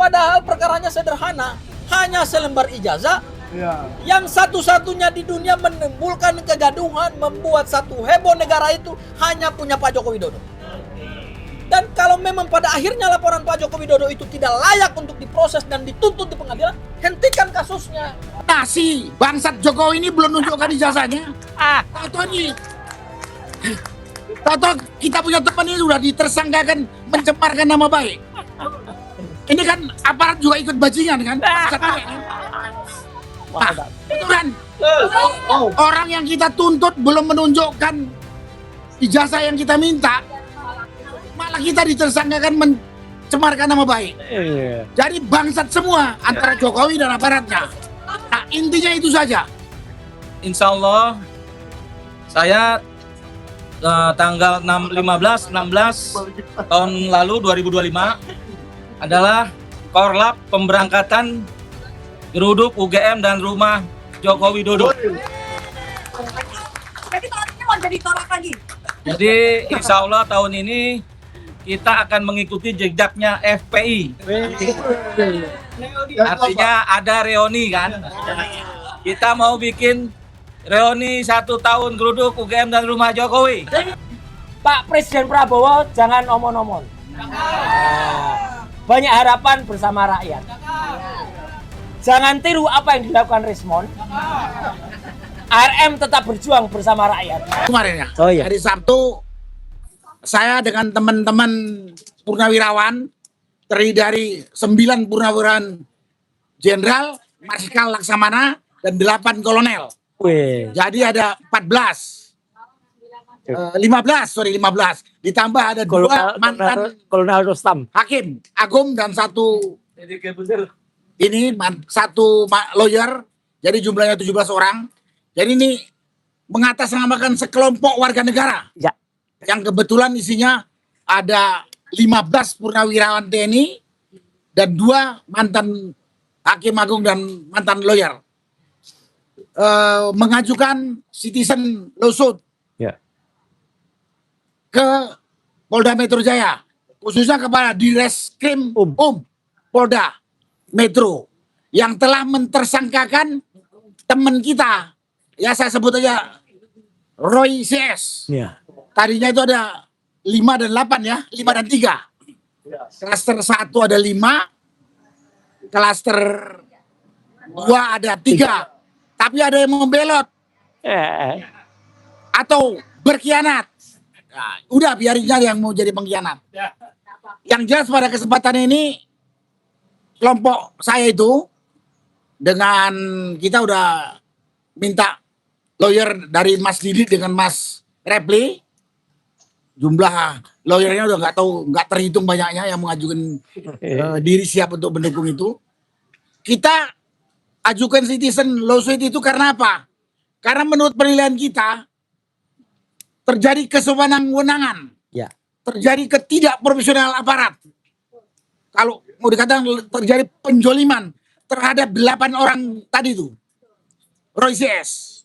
Padahal perkaranya sederhana, hanya selembar ijazah yang satu-satunya di dunia menimbulkan kegaduhan, membuat satu heboh negara itu hanya punya Pak Joko Widodo. Dan kalau memang pada akhirnya laporan Pak Joko Widodo itu tidak layak untuk diproses dan dituntut di pengadilan, hentikan kasusnya. Nah, si bangsat Jokowi ini belum nunjukkan ijazahnya. Tahu kita punya teman ini sudah ditersangkakan mencemarkan nama baik. Ini kan aparat juga ikut bajingan kan? Nah, itu kan orang yang kita tuntut belum menunjukkan ijazah yang kita minta, malah kita ditersangkakan mencemarkan nama baik. Jadi bangsat semua antara Jokowi dan aparatnya. Nah, intinya itu saja. Insya Allah saya tanggal 15-16 tahun lalu 2025 adalah korlap pemberangkatan geruduk UGM dan rumah Joko Widodo. Jadi tahunnya mau jadi tolak lagi. Jadi insya Allah tahun ini kita akan mengikuti jejaknya FPI. Artinya ada reuni kan. Kita mau bikin reuni 1 tahun geruduk UGM dan rumah Jokowi. Pak Presiden Prabowo jangan omon-omon. Banyak harapan bersama rakyat. Jangan tiru apa yang dilakukan Rismon. ARM tetap berjuang bersama rakyat. Kemarin ya, iya. hari Sabtu saya dengan teman-teman purnawirawan terdiri dari 9 purnawirawan jenderal, marsikal Laksamana, dan 8 kolonel. Wih. Jadi ada 15 ditambah ada 2 mantan Kolonel Rustam. hakim agung dan 1 ini 1 lawyer, jadi jumlahnya 17 orang. Jadi ini mengatasnamakan sekelompok warga negara Ya. yang kebetulan isinya ada 15 purnawirawan TNI dan 2 mantan hakim agung dan mantan lawyer. Mengajukan citizen lawsuit ke Polda Metro Jaya, khususnya kepada Direskrim Polda Metro yang telah mentersangkakan teman kita, ya saya sebut aja Roy CS. Tadinya itu ada 5 dan 8 ya, 5 dan 3. Klaster 1 ada 5, klaster 2 ada 3. Tapi ada yang membelot atau berkhianat. Nah, udah biarin aja yang mau jadi pengkhianat. Yang jelas pada kesempatan ini kelompok saya itu dengan kita udah minta lawyer dari Mas Didi dengan Mas Repli. Jumlah lawyernya udah nggak terhitung banyaknya yang mengajukan diri siap untuk mendukung itu. Kita ajukan citizen lawsuit itu karena apa? Karena menurut penilaian kita terjadi kesewenang-wenangan, terjadi ketidakprofesional aparat. Kalau mau dikatakan terjadi penjoliman terhadap 8 orang tadi itu, Roy CS.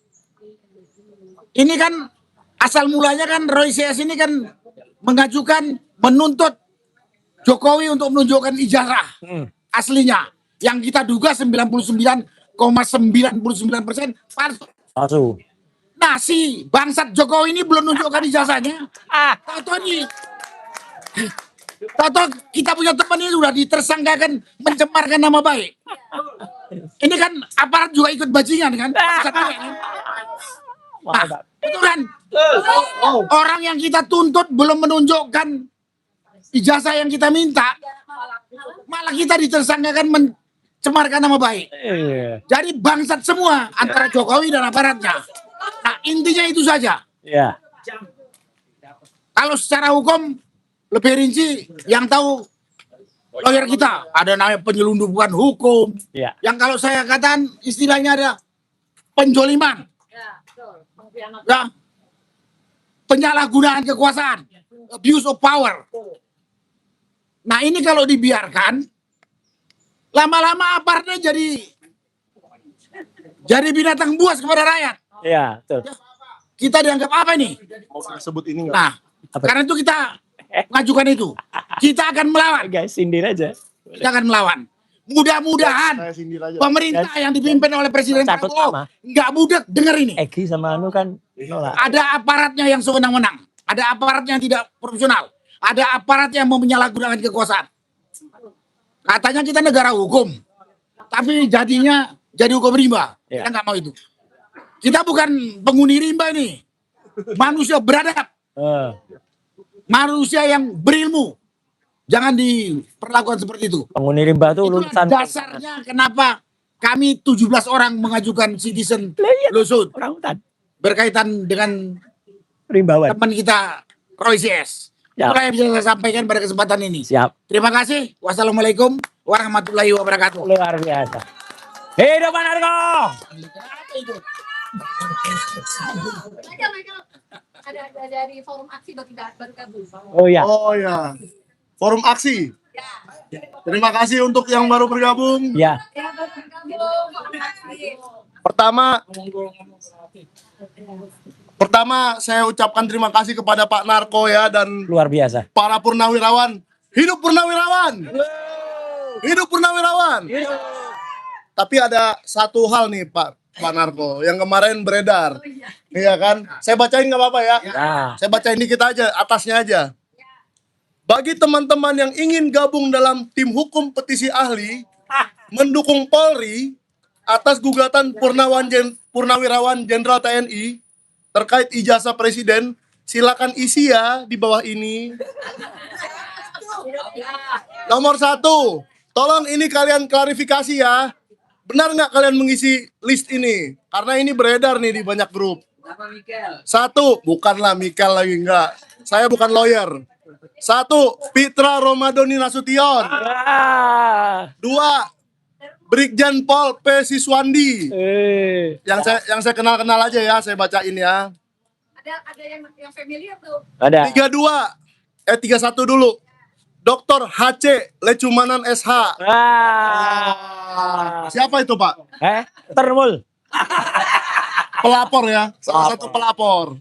Ini kan asal mulanya kan Roy CS ini kan mengajukan menuntut Jokowi untuk menunjukkan ijazah aslinya yang kita duga 99,99% palsu. Nah, si bangsat Jokowi ini belum nunjukkan ijazahnya. Tahu kita punya teman ini sudah ditersangkakan mencemarkan nama baik. Ini kan aparat juga ikut bajingan kan? Nah, itu kan orang yang kita tuntut belum menunjukkan ijazah yang kita minta, malah kita ditersangkakan mencemarkan nama baik. Jadi bangsat semua antara Jokowi dan aparatnya. Nah, intinya itu saja. Kalau secara hukum lebih rinci, yang tahu lawyer kita ada namanya penyelundupan hukum. Yang kalau saya katakan istilahnya ada penjoliman. Ya, penyalahgunaan kekuasaan, abuse of power. Nah, ini kalau dibiarkan, lama-lama aparatnya jadi binatang buas kepada rakyat. Kita dianggap apa ini? Sebut ini Nah, karena itu kita mengajukan itu. Kita akan melawan. Guys, sindir aja. kita akan melawan. Mudah-mudahan Saya sindir aja. pemerintah yang dipimpin oleh Presiden Catat Prabowo nama. nggak budak denger ini. Egi sama Anu kan nolak. Ada aparatnya yang sewenang-wenang, ada aparatnya yang tidak profesional, ada aparat yang mau menyalahgunakan kekuasaan. Katanya kita negara hukum, tapi jadinya jadi hukum rimba. Ya. Kita nggak mau itu. Kita bukan penghuni rimba ini, manusia beradab, manusia yang berilmu. Jangan diperlakukan seperti itu. Penghuni rimba tuh Itulah lulusan dasarnya kenapa kami 17 orang mengajukan citizen Iya. lawsuit orang hutan. berkaitan dengan Rimbawan. teman kita Roy CS. Ya. Itulah yang bisa saya sampaikan pada kesempatan ini. Siap. Terima kasih. Wassalamualaikum warahmatullahi wabarakatuh. Luar biasa. Hidup Panarko. Ada dari forum aksi baru gabung. Oh ya. Oh ya. Forum aksi. Terima kasih untuk yang baru bergabung. Ya. Ya, baru bergabung forum aksi. Pertama saya ucapkan terima kasih kepada Pak Narko ya dan Luar biasa. para purnawirawan. Hidup purnawirawan. Hidup purnawirawan. Tapi ada satu hal nih Pak Narko yang kemarin beredar. Iya kan? Saya bacain nggak apa-apa ya? Nah. Saya bacain dikit aja, atasnya aja. Bagi teman-teman yang ingin gabung dalam tim hukum petisi ahli mendukung Polri atas gugatan Purnawirawan Jenderal TNI terkait ijazah Presiden, silakan isi ya di bawah ini. Nomor 1, tolong ini kalian klarifikasi ya. Benar nggak kalian mengisi list ini? Karena ini beredar nih di banyak grup. 1, bukanlah Mikel lagi enggak. Saya bukan lawyer. 1, Fitra Romadoni Nasution. 2, Brigjen Pol P. Siswandi. Yang saya kenal-kenal aja ya, saya bacain ya. Ada yang familiar tuh. Ada. 31 dulu. Dr. HC Lecumanan SH. Siapa itu, Pak? Termul. Pelapor ya, salah satu pelapor.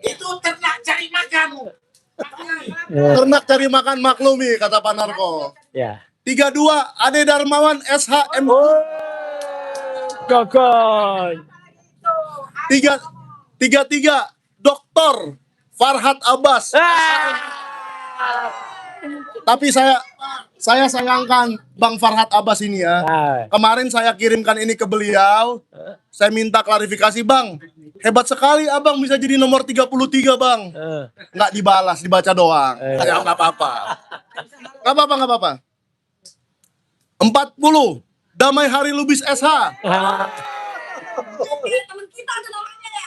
Itu ternak cari makan. Ternak cari makan maklumi, kata Pak Narko. Ya. 32, Ade Darmawan SHM. Gokon. 33, Dr. Farhad Abbas. Tapi saya sayangkan Bang Farhad Abbas ini ya. Kemarin saya kirimkan ini ke beliau. Saya minta klarifikasi, Bang. Hebat sekali Abang bisa jadi nomor 33, Bang. Nggak dibalas, dibaca doang. Ya nggak apa-apa. Nggak apa-apa. 40, Damai Hari Lubis SH. Temen kita tuh namanya ya.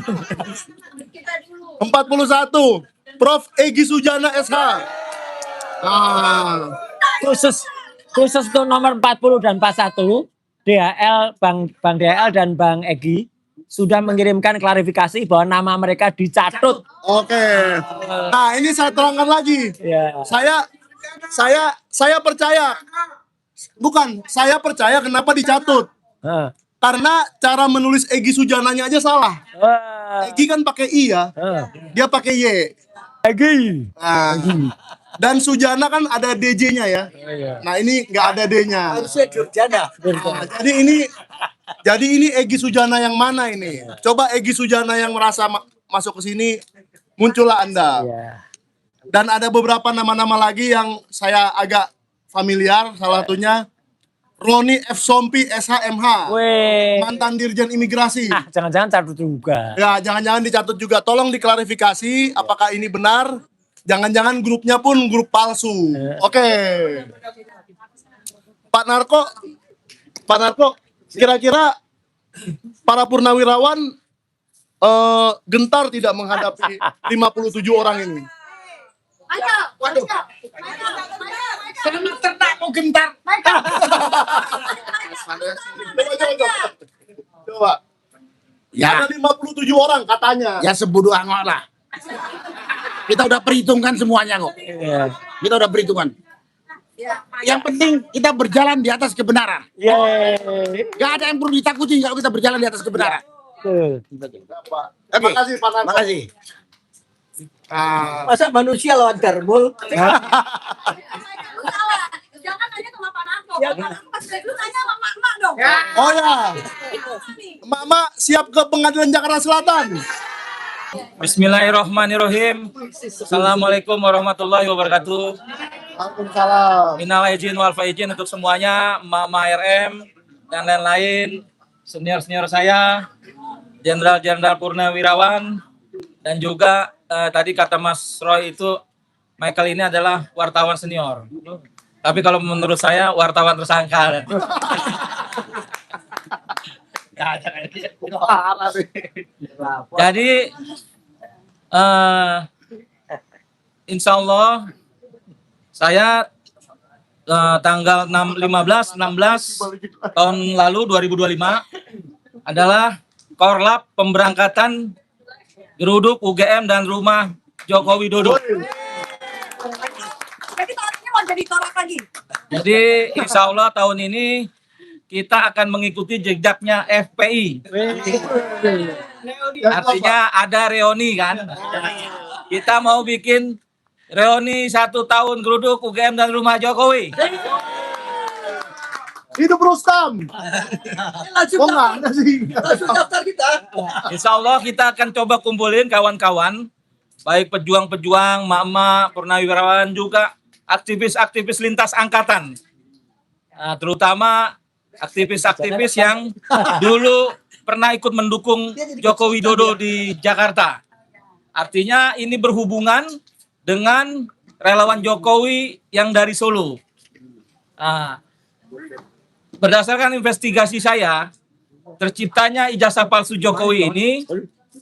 Temen kita dulu. 41, Prof. Egi Sujana SH. Khusus tuh nomor 40 dan 41 DHL Bang DHL dan Bang Egi sudah mengirimkan klarifikasi bahwa nama mereka dicatut. Oke. Nah, ini saya terangkan lagi. Ya. Saya percaya. Bukan, saya percaya kenapa dicatut. Karena cara menulis Egi Sujananya aja salah. Egi kan pakai I ya. Dia pakai Y. Egi. Nah, dan Sujana kan ada DJ-nya ya. Nah, ini nggak ada D-nya. Nah, jadi ini Egi Sujana yang mana ini? Coba Egi Sujana yang merasa masuk ke sini, muncullah Anda. Dan ada beberapa nama-nama lagi yang saya agak familiar, salah satunya Roni F. Sompi SHMH, mantan Dirjen Imigrasi. Jangan-jangan catut juga. Ya, jangan-jangan dicatut juga. Tolong diklarifikasi apakah ini benar. Jangan-jangan grupnya pun grup palsu. Oke. Pak Narko, kira-kira para purnawirawan gentar tidak menghadapi 57 orang ini? Ayo. Waduh. Sama ternak mau gentar. Coba. Ya, Ada 57 orang katanya. ya sebodoh amat lah. Kita udah perhitungkan semuanya kok. Kita udah perhitungkan. Yang penting kita berjalan di atas kebenaran. Gak ada yang perlu ditakuti kalau kita berjalan di atas kebenaran. Terima kasih Pak Narko. Makasih. Masa manusia lawan kerbau? Salah. Lu tanya sama mak dong. Oh ya, Emak-emak siap ke pengadilan Jakarta Selatan. Bismillahirrahmanirrahim. Assalamualaikum warahmatullahi wabarakatuh. Waalaikumsalam. Minal aidin wal faizin untuk semuanya, Mama RM dan lain-lain, senior-senior saya, Jenderal-Jenderal Purnawirawan, dan juga tadi kata Mas Roy itu Michael ini adalah wartawan senior. Tapi kalau menurut saya wartawan tersangka. Jadi insya Allah saya tanggal 15 16 tahun lalu 2025 adalah korlap pemberangkatan geruduk UGM dan rumah Joko Widodo. Jadi tahunnya mau jadi torak lagi. Jadi insya Allah tahun ini kita akan mengikuti jejaknya FPI. Artinya ada reuni kan. Kita mau bikin reuni 1 tahun geruduk UGM dan rumah Jokowi. Hidup Rustam. Oh enggak ada sih. Langsung daftar kita. Insya Allah kita akan coba kumpulin kawan-kawan, baik pejuang-pejuang, mama, purnawirawan juga aktivis-aktivis lintas angkatan. Nah, terutama aktivis-aktivis yang dulu pernah ikut mendukung Joko Widodo di Jakarta. Artinya ini berhubungan dengan relawan Jokowi yang dari Solo. Nah, berdasarkan investigasi saya, terciptanya ijazah palsu Jokowi ini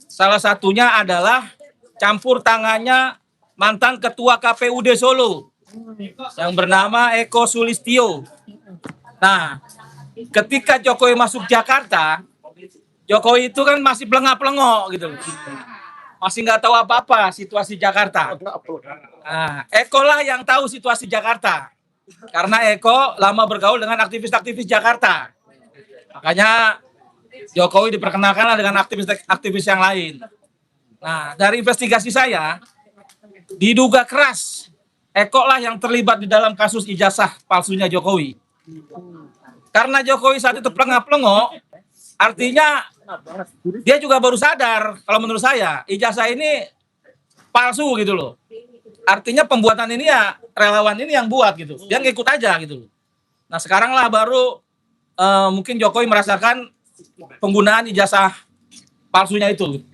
salah satunya adalah campur tangannya mantan ketua KPUD Solo yang bernama Eko Sulistyo. Nah, ketika Jokowi masuk Jakarta, Jokowi itu kan masih pelengah-pelengok gitu. Masih nggak tahu apa-apa situasi Jakarta. Nah, Eko lah yang tahu situasi Jakarta. Karena Eko lama bergaul dengan aktivis-aktivis Jakarta. Makanya Jokowi diperkenalkan dengan aktivis-aktivis yang lain. Nah, dari investigasi saya, diduga keras Eko lah yang terlibat di dalam kasus ijazah palsunya Jokowi. Karena Jokowi saat itu pelengah-pelengok, artinya dia juga baru sadar, kalau menurut saya, ijazah ini palsu gitu loh. Artinya pembuatan ini ya relawan ini yang buat gitu. Dia ngikut aja gitu loh. Nah sekarang lah baru mungkin Jokowi merasakan penggunaan ijazah palsunya itu.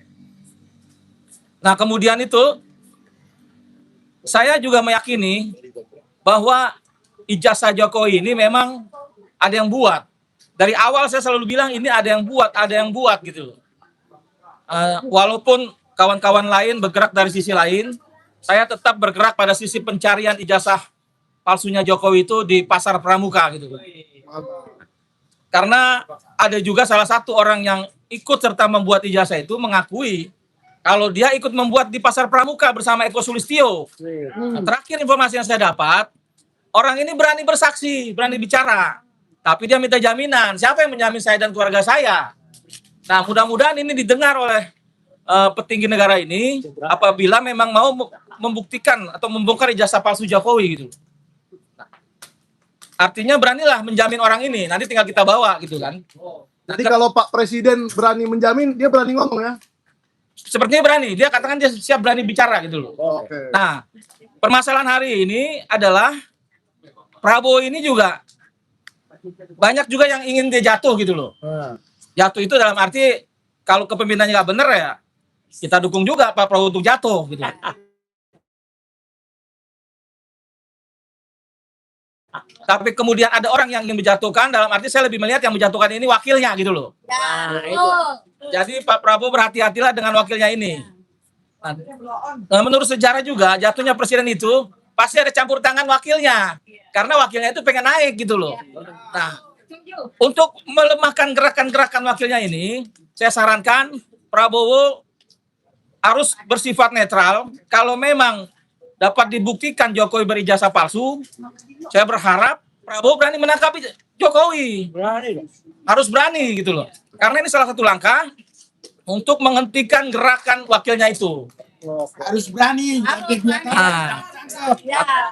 Nah kemudian itu saya juga meyakini bahwa ijazah Jokowi ini memang ada yang buat. Dari awal saya selalu bilang ini ada yang buat gitu. Walaupun kawan-kawan lain bergerak dari sisi lain, saya tetap bergerak pada sisi pencarian ijazah palsunya Jokowi itu di pasar pramuka gitu. Karena ada juga salah satu orang yang ikut serta membuat ijazah itu mengakui kalau dia ikut membuat di pasar pramuka bersama Eko Sulistyo. Nah, terakhir informasi yang saya dapat, orang ini berani bersaksi, berani bicara. Tapi dia minta jaminan. Siapa yang menjamin saya dan keluarga saya? Nah, mudah-mudahan ini didengar oleh petinggi negara ini apabila memang mau membuktikan atau membongkar ijazah palsu Jokowi gitu. Nah, artinya beranilah menjamin orang ini. Nanti tinggal kita bawa gitu kan. Jadi kalau Pak Presiden berani menjamin, dia berani ngomong ya? Sepertinya berani. Dia katakan dia siap berani bicara gitu loh. Oke. Nah, permasalahan hari ini adalah Prabowo ini juga banyak juga yang ingin dia jatuh gitu loh. Jatuh itu dalam arti kalau kepemimpinannya nggak bener ya kita dukung juga Pak Prabowo untuk jatuh gitu. Tapi kemudian ada orang yang ingin menjatuhkan, dalam arti saya lebih melihat yang menjatuhkan ini wakilnya gitu loh. Jadi Pak Prabowo berhati-hatilah dengan wakilnya ini. Nah, menurut sejarah juga jatuhnya presiden itu pasti ada campur tangan wakilnya. Karena wakilnya itu pengen naik gitu loh. Nah, untuk melemahkan gerakan-gerakan wakilnya ini, saya sarankan Prabowo harus bersifat netral. Kalau memang dapat dibuktikan Jokowi berijazah palsu, saya berharap Prabowo berani menangkap Jokowi. Harus berani gitu loh. Karena ini salah satu langkah untuk menghentikan gerakan wakilnya itu. Harus berani. Nah,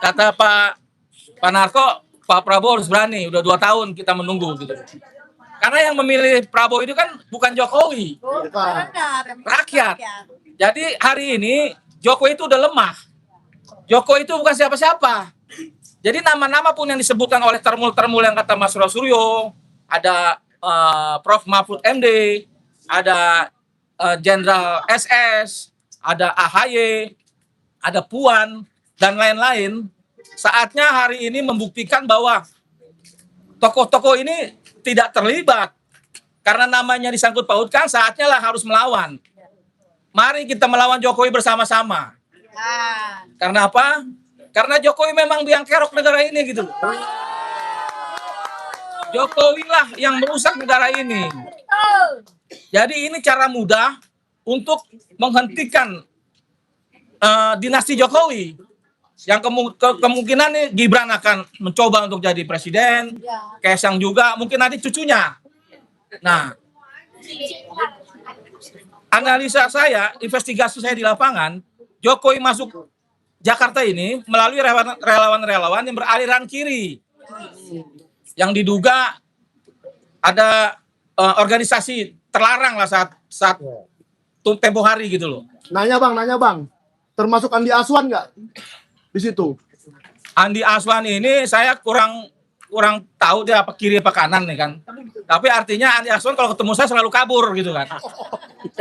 kata Pak Narko, Pak Prabowo harus berani. Udah 2 tahun kita menunggu gitu. Karena yang memilih Prabowo itu kan bukan Jokowi, rakyat. Jadi hari ini Jokowi itu udah lemah. Jokowi itu bukan siapa-siapa. Jadi nama-nama pun yang disebutkan oleh termul-termul yang kata Mas Suryo, ada Prof. Mahfud MD, ada Jenderal SS, ada AHY, ada Puan, dan lain-lain. Saatnya hari ini membuktikan bahwa tokoh-tokoh ini tidak terlibat. Karena namanya disangkut pautkan, saatnya lah harus melawan. Mari kita melawan Jokowi bersama-sama. Karena apa? Karena Jokowi memang biang kerok negara ini gitu. Jokowi lah yang merusak negara ini. Jadi ini cara mudah untuk menghentikan dinasti Jokowi. Yang kemungkinan nih Gibran akan mencoba untuk jadi presiden, Kaesang juga, mungkin nanti cucunya. Nah, analisa saya, investigasi saya di lapangan, Jokowi masuk Jakarta ini melalui relawan-relawan yang beraliran kiri. Yang diduga ada organisasi terlarang lah saat tempo hari gitu loh. Nanya bang, termasuk Andi Aswan nggak di situ? Andi Aswan ini saya kurang tahu dia apa kiri apa kanan nih kan. Tapi artinya Andi Aswan kalau ketemu saya selalu kabur gitu kan.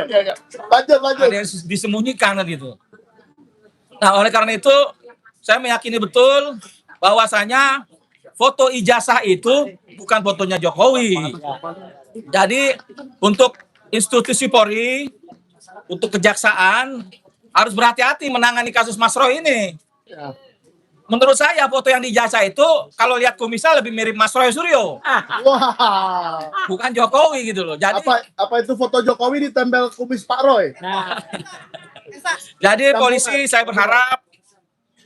Lanjut. Ada yang disembunyikan gitu. Nah oleh karena itu saya meyakini betul bahwasanya foto ijazah itu bukan fotonya Jokowi. Jadi untuk institusi Polri, untuk kejaksaan harus berhati-hati menangani kasus Mas Roy ini. Menurut saya foto yang di ijazah itu kalau lihat kumisnya lebih mirip Mas Roy Suryo. Wah. Bukan Jokowi gitu loh. Jadi Apa itu foto Jokowi ditempel kumis Pak Roy? Jadi polisi saya berharap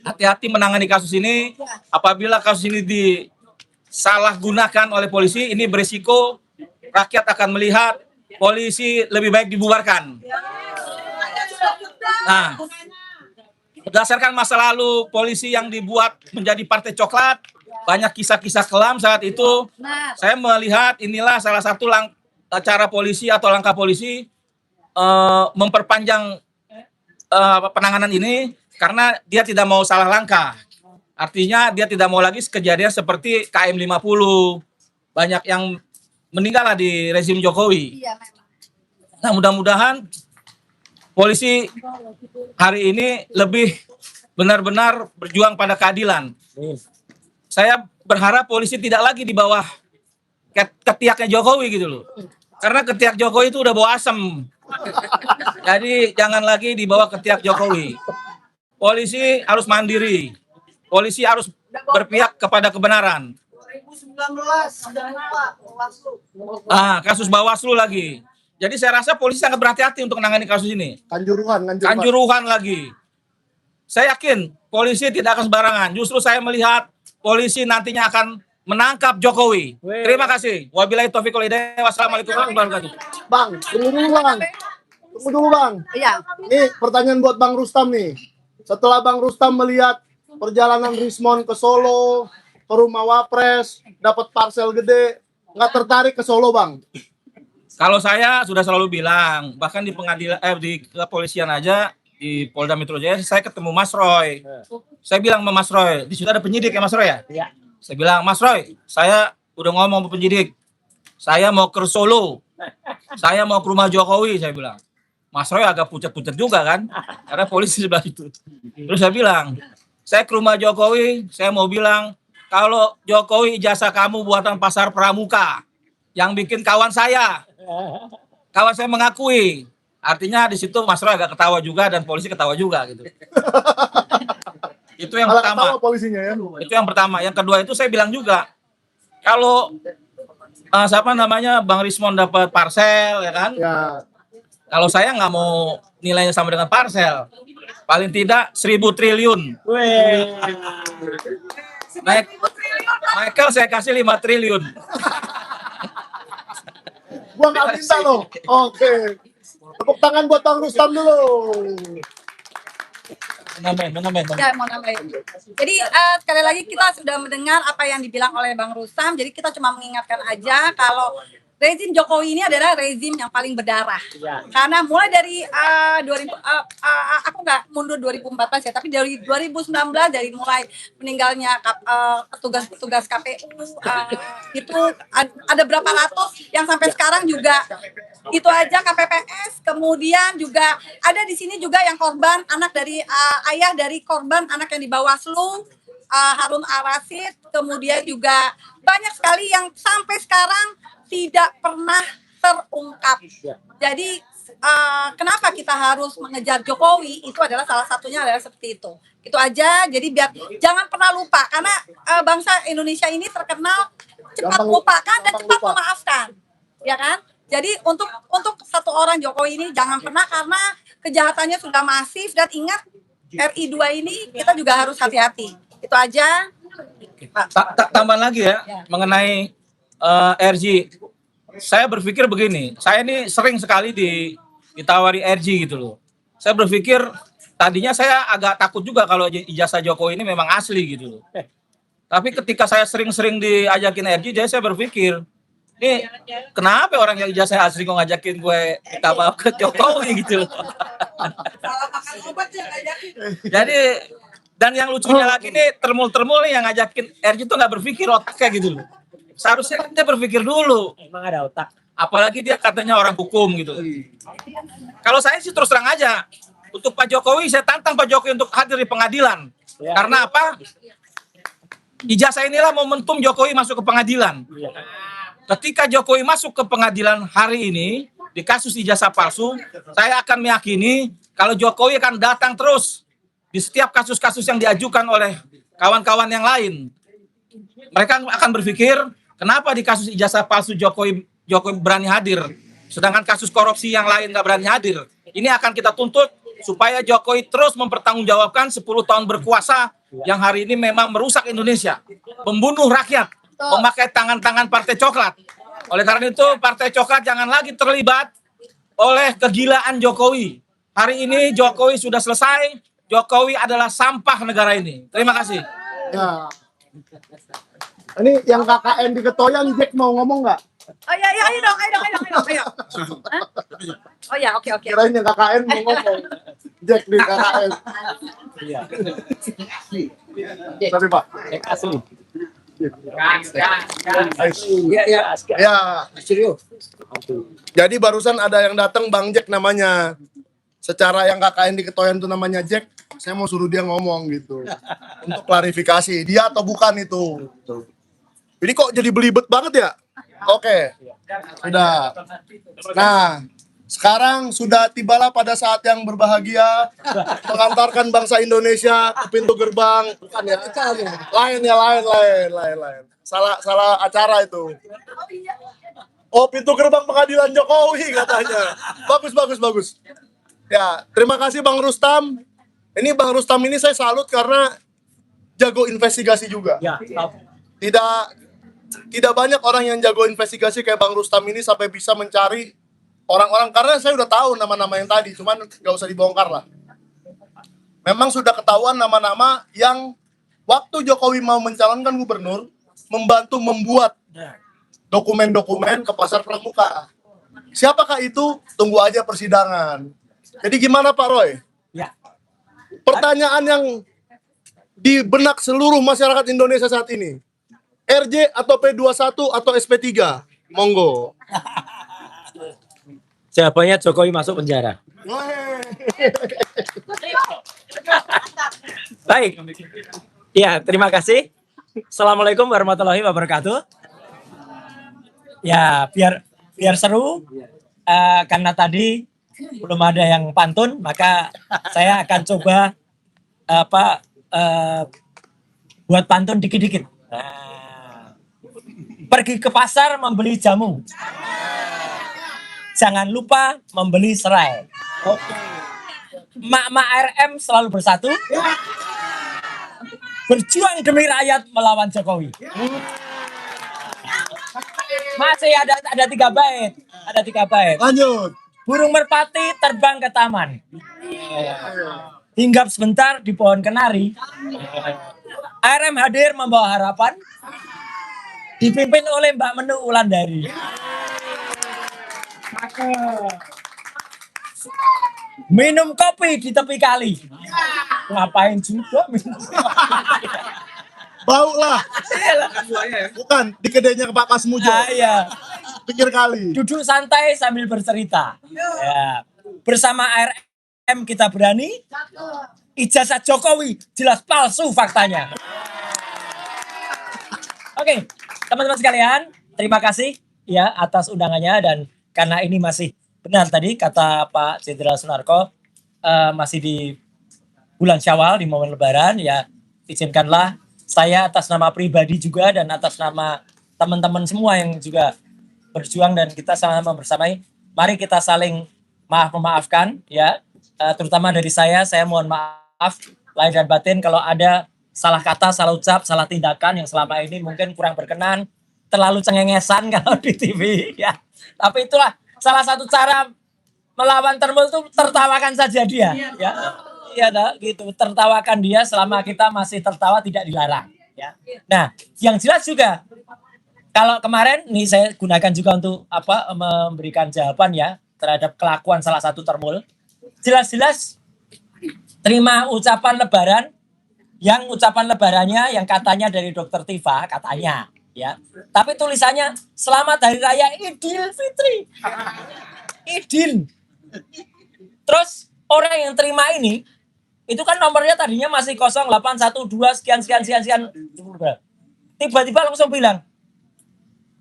hati-hati menangani kasus ini. Apabila kasus ini disalahgunakan oleh polisi, ini berisiko rakyat akan melihat polisi lebih baik dibubarkan. Nah, berdasarkan masa lalu polisi yang dibuat menjadi partai coklat, banyak kisah-kisah kelam saat itu. Saya melihat inilah salah satu cara polisi atau langkah polisi memperpanjang penanganan ini karena dia tidak mau salah langkah. Artinya dia tidak mau lagi kejadian seperti KM 50. Banyak yang meninggal lah di rezim Jokowi. Nah mudah-mudahan polisi hari ini lebih benar-benar berjuang pada keadilan. Saya berharap polisi tidak lagi di bawah ketiaknya Jokowi gitu loh. Karena ketiak Jokowi itu udah bau asem. Jadi jangan lagi di bawah ketiak Jokowi. Polisi harus mandiri. Polisi harus berpihak kepada kebenaran. 2019 Kasus Bawaslu lagi. Jadi saya rasa polisi sangat berhati-hati untuk menangani kasus ini. Kanjuruhan lagi. Saya yakin polisi tidak akan sembarangan. Justru saya melihat polisi nantinya akan menangkap Jokowi. Terima kasih. Wabillahi taufiq wal hidayah. Wassalamualaikum warahmatullahi wabarakatuh. Bang, tunggu dulu bang. Iya. Ini pertanyaan buat Bang Rustam nih. Setelah Bang Rustam melihat perjalanan Rismon ke Solo, ke rumah Wapres, dapat parcel gede, nggak tertarik ke Solo bang? Kalau saya sudah selalu bilang, bahkan di pengadilan di kepolisian aja di Polda Metro Jaya saya ketemu Mas Roy. Saya bilang sama Mas Roy, di situ ada penyidik ya Mas Roy ya? Iya. Saya bilang, Mas Roy, saya udah ngomong sama penyidik. Saya mau ke Solo. Saya mau ke rumah Jokowi, saya bilang. Mas Roy agak pucat-pucat juga kan, karena polisi sebelah itu. Terus saya bilang, saya ke rumah Jokowi, saya mau bilang, kalau Jokowi ijazah kamu buatan pasar pramuka, yang bikin kawan saya mengakui. Artinya di situ Mas Roy agak ketawa juga dan polisi ketawa juga gitu. Itu yang pertama. Polisinya ya. Itu yang pertama. Yang kedua itu saya bilang juga, kalau Bang Rismon dapat parcel ya kan? Ya. Kalau saya nggak mau nilainya sama dengan parcel, paling tidak 1.000 triliun. Michael saya kasih 5 triliun. Gua nggak minta loh. Oke. Tepuk tangan buat Bang Rustam dulu. Menambah. Ya, mau nambahin. Jadi sekali lagi kita sudah mendengar apa yang dibilang oleh Bang Rustam. Jadi kita cuma mengingatkan aja kalau rezim Jokowi ini adalah rezim yang paling berdarah. Karena mulai dari 2000, aku nggak mundur 2014 ya, tapi dari 2019 dari mulai meninggalnya petugas-petugas KPU itu ada berapa ratus yang sampai sekarang juga itu aja KPPS. Kemudian juga ada di sini juga yang korban anak dari ayah dari korban anak yang di Bawaslu, Harun Ar-Rasyid. Kemudian juga banyak sekali yang sampai sekarang tidak pernah terungkap. Jadi kenapa kita harus mengejar Jokowi, itu adalah salah satunya adalah seperti itu. Itu aja. Jadi biar jangan pernah lupa, karena bangsa Indonesia ini terkenal cepat lupakan dan cepat memaafkan, ya kan? Jadi untuk satu orang Jokowi ini jangan pernah, karena kejahatannya sudah masif. Dan ingat, RI 2 ini kita juga harus hati-hati. Itu aja. Tambahan lagi ya mengenai RG. Saya berpikir begini, saya ini sering sekali ditawari RG gitu loh. Saya berpikir tadinya saya agak takut juga kalau ijazah Jokowi ini memang asli gitu loh. Tapi ketika saya sering-sering diajakin RG, jadi saya berpikir, ini kenapa orang yang ijazah asli kok ngajakin gue minta maaf ke Jokowi gitu loh. Jadi, dan yang lucunya lagi nih, termul-termul nih yang ngajakin RG tuh nggak berpikir otaknya gitu loh. Seharusnya dia berpikir dulu. Emang ada otak. Apalagi dia katanya orang hukum gitu. Kalau saya sih terus terang aja, untuk Pak Jokowi, saya tantang Pak Jokowi untuk hadir di pengadilan. Karena apa? Ijazah inilah momentum Jokowi masuk ke pengadilan. Ketika Jokowi masuk ke pengadilan hari ini, di kasus ijazah palsu, saya akan meyakini kalau Jokowi akan datang terus di setiap kasus-kasus yang diajukan oleh kawan-kawan yang lain. Mereka akan berpikir, kenapa di kasus ijazah palsu Jokowi berani hadir, sedangkan kasus korupsi yang lain nggak berani hadir. Ini akan kita tuntut supaya Jokowi terus mempertanggungjawabkan 10 tahun berkuasa yang hari ini memang merusak Indonesia, membunuh rakyat, memakai tangan-tangan Partai Coklat. Oleh karena itu, Partai Coklat jangan lagi terlibat oleh kegilaan Jokowi. Hari ini Jokowi sudah selesai, Jokowi adalah sampah negara ini. Terima kasih. Ya. Ini yang KKN di Ketoyan, Jack mau ngomong nggak? Oh ya, ayo dong. Hah? Oh ya, oke. Kirain yang KKN mau ngomong. Jack di KKN. Sorry Pak. Asli. Ya. Jadi barusan ada yang datang Bang Jack namanya. Secara yang KKN di Ketoyan itu namanya Jack, saya mau suruh dia ngomong gitu. Untuk klarifikasi, dia atau bukan itu. Ini kok jadi belibet banget ya? Oke. Sudah. Nah, sekarang sudah tibalah pada saat yang berbahagia mengantarkan bangsa Indonesia ke pintu gerbang. Bukan ya? Lain. Salah acara itu. Oh, pintu gerbang pengadilan Jokowi katanya. Bagus. Ya, terima kasih Bang Rustam. Ini Bang Rustam ini saya salut karena jago investigasi juga. Ya, Tidak banyak orang yang jago investigasi kayak Bang Rustam ini sampai bisa mencari orang-orang, karena saya udah tahu nama-nama yang tadi, cuman nggak usah dibongkar lah. Memang sudah ketahuan nama-nama yang waktu Jokowi mau mencalonkan gubernur, membantu membuat dokumen-dokumen ke pasar pramuka. Siapakah itu? Tunggu aja persidangan. Jadi gimana Pak Roy? ya. Pertanyaan yang di benak seluruh masyarakat Indonesia saat ini, RJ atau P21 atau SP3? Monggo. Jawabannya Jokowi masuk penjara. Baik. Ya, terima kasih. Assalamualaikum warahmatullahi wabarakatuh. Ya, biar seru, karena tadi belum ada yang pantun, maka saya akan coba buat pantun dikit-dikit. Nah, pergi ke pasar membeli jamu. Jangan lupa membeli serai. Mak-mak RM selalu bersatu. Berjuang demi rakyat melawan Jokowi. Masih ada 3 bait. Ada 3 bait. Lanjut. Burung merpati terbang ke taman. hinggap sebentar di pohon kenari. ARM hadir membawa harapan, dipimpin oleh Mbak Menu Wulandari. Minum kopi di tepi kali. Ngapain juga minum kopi? Bau lah. Bukan di kedainya Pak Kasmujo. Ah, iya. Pikir kali. Duduk santai sambil bercerita. Ya. Bersama ARM kita berani. Ijazah Jokowi jelas palsu faktanya. Oke, teman-teman sekalian, terima kasih ya atas undangannya, dan karena ini masih benar tadi kata Pak Jenderal Sunarko, masih di bulan Syawal di momen Lebaran, ya izinkanlah saya atas nama pribadi juga dan atas nama teman-teman semua yang juga berjuang dan kita sama-sama bersamai, mari kita saling memaafkan ya, terutama dari saya mohon maaf lahir dan batin kalau ada salah kata, salah ucap, salah tindakan yang selama ini mungkin kurang berkenan, terlalu cengengesan kalau di TV ya. Tapi itulah salah satu cara melawan termul itu, tertawakan saja dia ya. Iya gitu, tertawakan dia, selama kita masih tertawa tidak dilarang ya. Nah, yang jelas juga kalau kemarin nih saya gunakan juga untuk memberikan jawaban ya terhadap kelakuan salah satu termul. Jelas-jelas terima ucapan lebaran, yang ucapan lebarannya yang katanya dari Dokter Tifa, katanya ya. Tapi tulisannya Selamat Hari Raya Idul Fitri. Idin. Terus orang yang terima ini itu kan nomornya tadinya masih 0812 sekian. Tiba-tiba langsung bilang,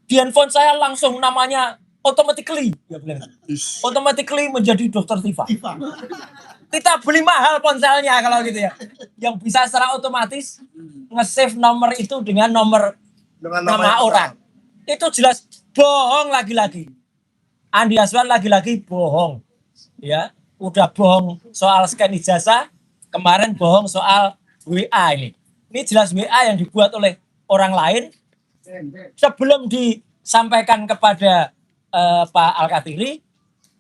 di handphone saya langsung namanya automatically, dia bilang, automatically menjadi Dokter Tifa. Kita beli mahal ponselnya kalau gitu ya, yang bisa secara otomatis nge-save nomor itu dengan nomor nama orang. Itu jelas bohong lagi-lagi. Andi Aswan lagi-lagi bohong. Ya, udah bohong soal scan ijazah, kemarin bohong soal WA ini. Ini jelas WA yang dibuat oleh orang lain sebelum disampaikan kepada Pak Al-Katiri,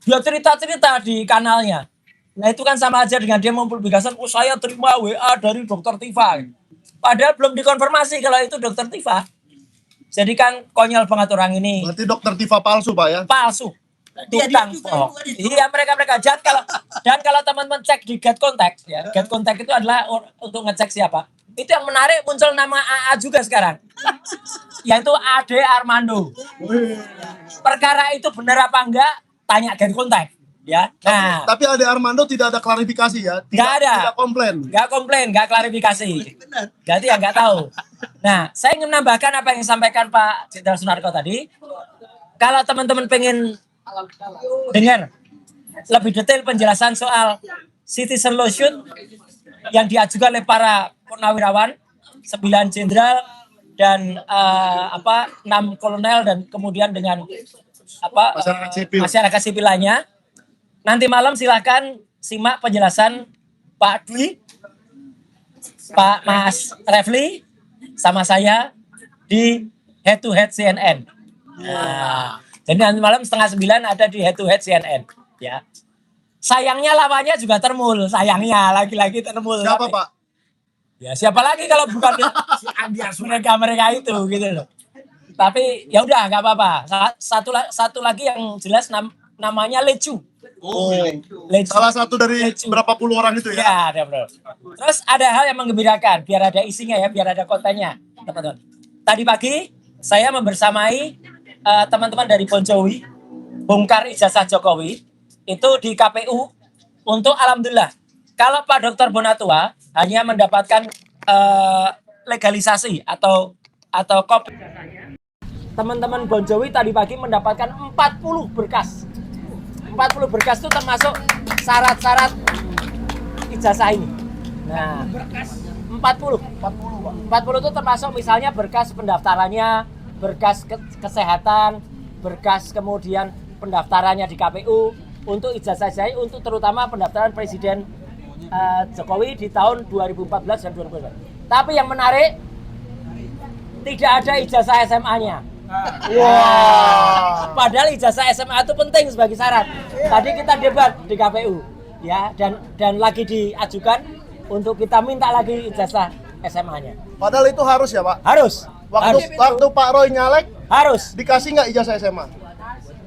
dia cerita-cerita di kanalnya. Nah itu kan sama aja dengan dia mempublikasikan, oh saya terima WA dari Dokter Tifa. Padahal belum dikonfirmasi kalau itu Dokter Tifa. Jadi kan konyol banget orang ini. Berarti Dokter Tifa palsu Pak ya? Palsu. Tukang bohong. Iya mereka jahat. Kalau teman-teman cek di Get Contact ya, Get Contact itu adalah untuk ngecek siapa. Itu yang menarik, muncul nama AA juga sekarang, yaitu Ade Armando. Perkara itu benar apa enggak? Tanya Get Contact. Ya, nah. Tapi Ade Armando tidak ada klarifikasi ya? Tidak komplain. Nggak klarifikasi. Berarti ya nggak tahu. Nah, saya ingin menambahkan apa yang disampaikan Pak Jenderal Sunarko tadi. Kalau teman-teman pengen dengar lebih detail penjelasan soal citizen lawsuit yang diajukan oleh para purnawirawan, 9 jenderal dan 6 kolonel dan kemudian dengan masyarakat sipil lainnya. Nanti malam silakan simak penjelasan Pak Dwi, Pak Mas Refli, sama saya di Head to Head CNN. Nah, jadi nanti malam 8:30 ada di Head to Head CNN. Ya. Sayangnya lawannya juga termul, sayangnya lagi-lagi termul. Siapa Pak? Ya siapa lagi kalau bukan mereka itu gitu loh. Tapi ya udah nggak apa-apa. Satu lagi yang jelas namanya Lecu. Oh, Lecu. salah satu dari berapa puluh orang itu ya? Ya, ada bro. Terus ada hal yang menggembirakan, biar ada isinya ya, biar ada kontennya, teman-teman. Tadi pagi saya membersamai teman-teman dari Bon Jovi, bongkar ijazah Jokowi itu di KPU untuk alhamdulillah. Kalau Pak Dr. Bonatua hanya mendapatkan legalisasi atau kopi. Teman-teman Bon Jovi tadi pagi mendapatkan 40 berkas. 40 berkas itu termasuk syarat-syarat ijazah ini. Nah, 40 itu termasuk misalnya berkas pendaftarannya, berkas kesehatan, berkas kemudian pendaftarannya di KPU untuk ijazah saya, untuk terutama pendaftaran Presiden Jokowi di tahun 2014 dan 2015. Tapi yang menarik, tidak ada ijazah SMA-nya. Wow. Padahal ijazah SMA itu penting sebagai syarat. Tadi kita debat di KPU. ya, dan lagi diajukan untuk kita minta lagi ijazah SMA-nya. Padahal itu harus ya Pak. Harus. Waktu Pak Roy nyalek Harus. dikasih nggak ijazah SMA?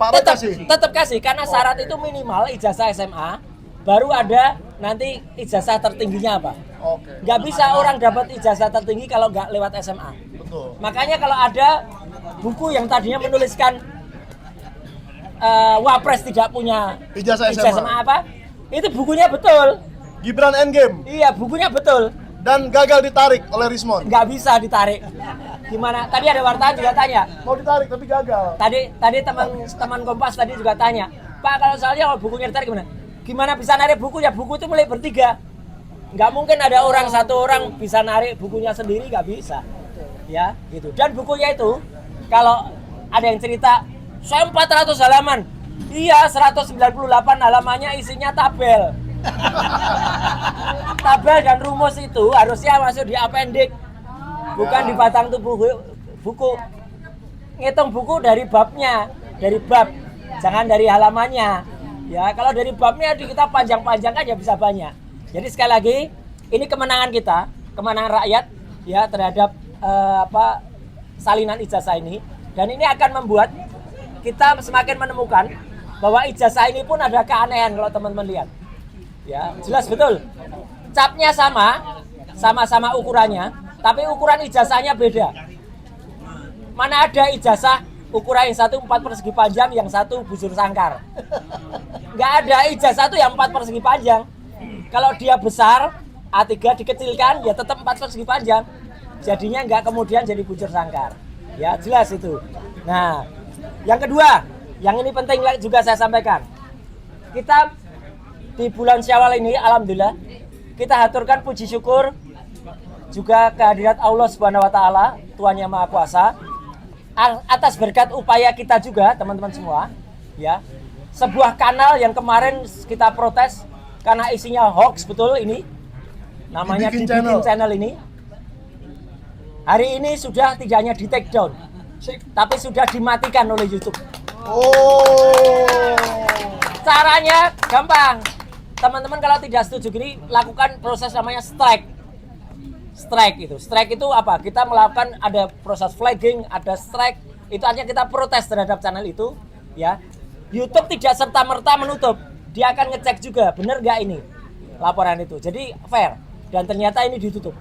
Pak Roy kasih. Tetap kasih karena syarat itu minimal ijazah SMA, baru ada nanti ijazah tertingginya apa. Oke. Nggak bisa orang dapat ijazah tertinggi kalau nggak lewat SMA. Betul. Makanya kalau ada buku yang tadinya menuliskan Wapres tidak punya Ijazah SMA. apa, itu bukunya betul. Gibran Endgame Iya, bukunya betul. dan gagal ditarik oleh Rismon. Nggak bisa ditarik. Gimana? Tadi ada wartawan juga tanya. Mau ditarik tapi gagal. Tadi teman Kompas tadi juga tanya, Pak, kalau soalnya kalau bukunya ditarik gimana? Gimana bisa narik buku? Ya buku itu milik bertiga. Nggak mungkin ada satu orang bisa narik bukunya sendiri, nggak bisa. Ya, gitu. Dan bukunya itu kalau ada yang cerita, saya 400 halaman. Iya, 198 halamannya isinya tabel. Tabel dan rumus itu harusnya masuk di appendix, bukan di batang tubuh buku. Ngitung buku dari babnya, dari bab, jangan dari halamannya. Ya, kalau dari babnya kita panjang-panjangkan ya bisa banyak. Jadi sekali lagi, ini kemenangan kita, kemenangan rakyat ya terhadap salinan ijazah ini, dan ini akan membuat kita semakin menemukan bahwa ijazah ini pun ada keanehan kalau teman-teman lihat. Ya, jelas betul. Capnya sama-sama ukurannya, tapi ukuran ijazahnya beda. Mana ada ijazah ukuran yang satu 4 persegi panjang, yang satu bujur sangkar. Nggak ada ijazah itu yang 4 persegi panjang. Kalau dia besar, A3 dikecilkan, ya tetap 4 persegi panjang. Jadinya nggak kemudian jadi bujur sangkar. Ya, jelas itu. Nah, yang kedua, yang ini penting juga saya sampaikan. Kita di bulan Syawal ini, alhamdulillah, kita haturkan puji syukur juga kehadirat Allah Subhanahu wa taala, Tuhan Yang Maha Kuasa, atas berkat upaya kita juga, teman-teman semua, ya. Sebuah kanal yang kemarin kita protes karena isinya hoax, betul ini. Namanya dibikin channel ini. Hari ini sudah tidak hanya di take down, tapi sudah dimatikan oleh YouTube. Oh. Caranya gampang. Teman-teman kalau tidak setuju gini, lakukan proses namanya strike. Strike itu apa? Kita melakukan ada proses flagging, ada strike. Itu artinya kita protes terhadap channel itu, ya. YouTube tidak serta-merta menutup. Dia akan ngecek juga, benar nggak ini laporan itu. Jadi fair. Dan ternyata ini ditutup.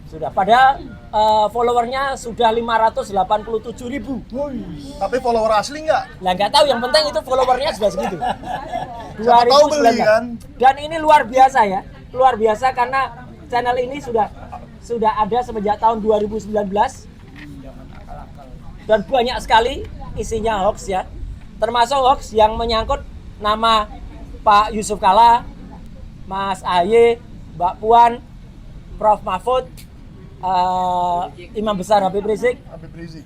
Sudah. Padahal followernya sudah 587.000. Tapi follower asli nggak? Lah nggak tahu, yang penting itu followernya sudah segitu. Siapa tahu beli kan? Dan ini luar biasa ya, luar biasa karena channel ini sudah ada semenjak tahun 2019 dan banyak sekali isinya hoax ya, termasuk hoax yang menyangkut nama Pak Yusuf Kalla, Mas Ahaye, Mbak Puan, Prof Mahfud, Imam Besar Habib Rizik,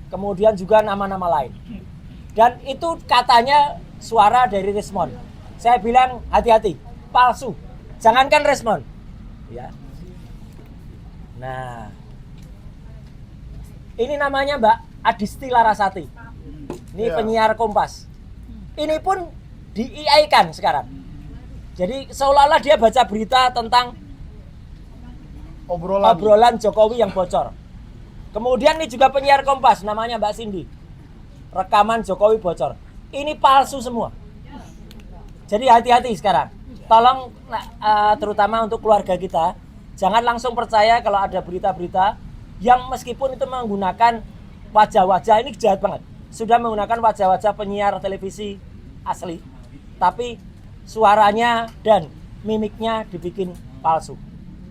kemudian juga nama-nama lain. Dan itu katanya suara dari Rismon. Saya bilang hati-hati, palsu. Jangankan Rismon. Ya. Nah, ini namanya Mbak Adisti Larasati. Ini penyiar Kompas. Ini pun di-AI-kan sekarang. Jadi seolah-olah dia baca berita tentang obrolan Jokowi yang bocor. Kemudian ini juga penyiar Kompas, namanya Mbak Cindy. Rekaman Jokowi bocor. Ini palsu semua. Jadi hati-hati sekarang. Tolong terutama untuk keluarga kita, jangan langsung percaya kalau ada berita-berita yang meskipun itu menggunakan wajah-wajah, ini jahat banget. Sudah menggunakan wajah-wajah penyiar televisi asli, tapi suaranya dan mimiknya dibikin palsu.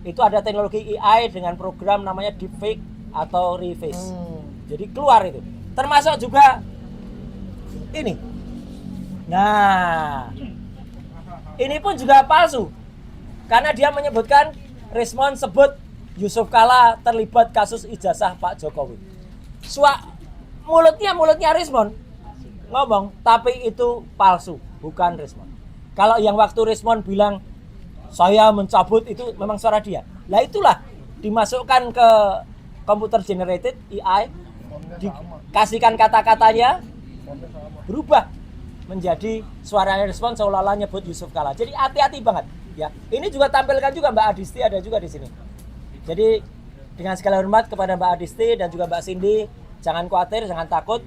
Itu ada teknologi AI dengan program namanya deepfake atau reface. Jadi keluar itu. Termasuk juga ini. Nah, ini pun juga palsu. Karena dia menyebutkan Rismon sebut Yusuf Kalla terlibat kasus ijazah Pak Jokowi. Mulutnya Rismon ngomong, tapi itu palsu, bukan Rismon. Kalau yang waktu Rismon bilang saya mencabut, itu memang suara dia. Lah itulah dimasukkan ke computer generated AI, dikasihkan kata-katanya, berubah. menjadi suara respon seolah-olah nyebut Yusuf Kala. Jadi hati-hati banget ya. Ini juga tampilkan juga Mbak Adisti ada juga di sini. Jadi dengan segala hormat kepada Mbak Adisti dan juga Mbak Cindy, jangan khawatir, jangan takut.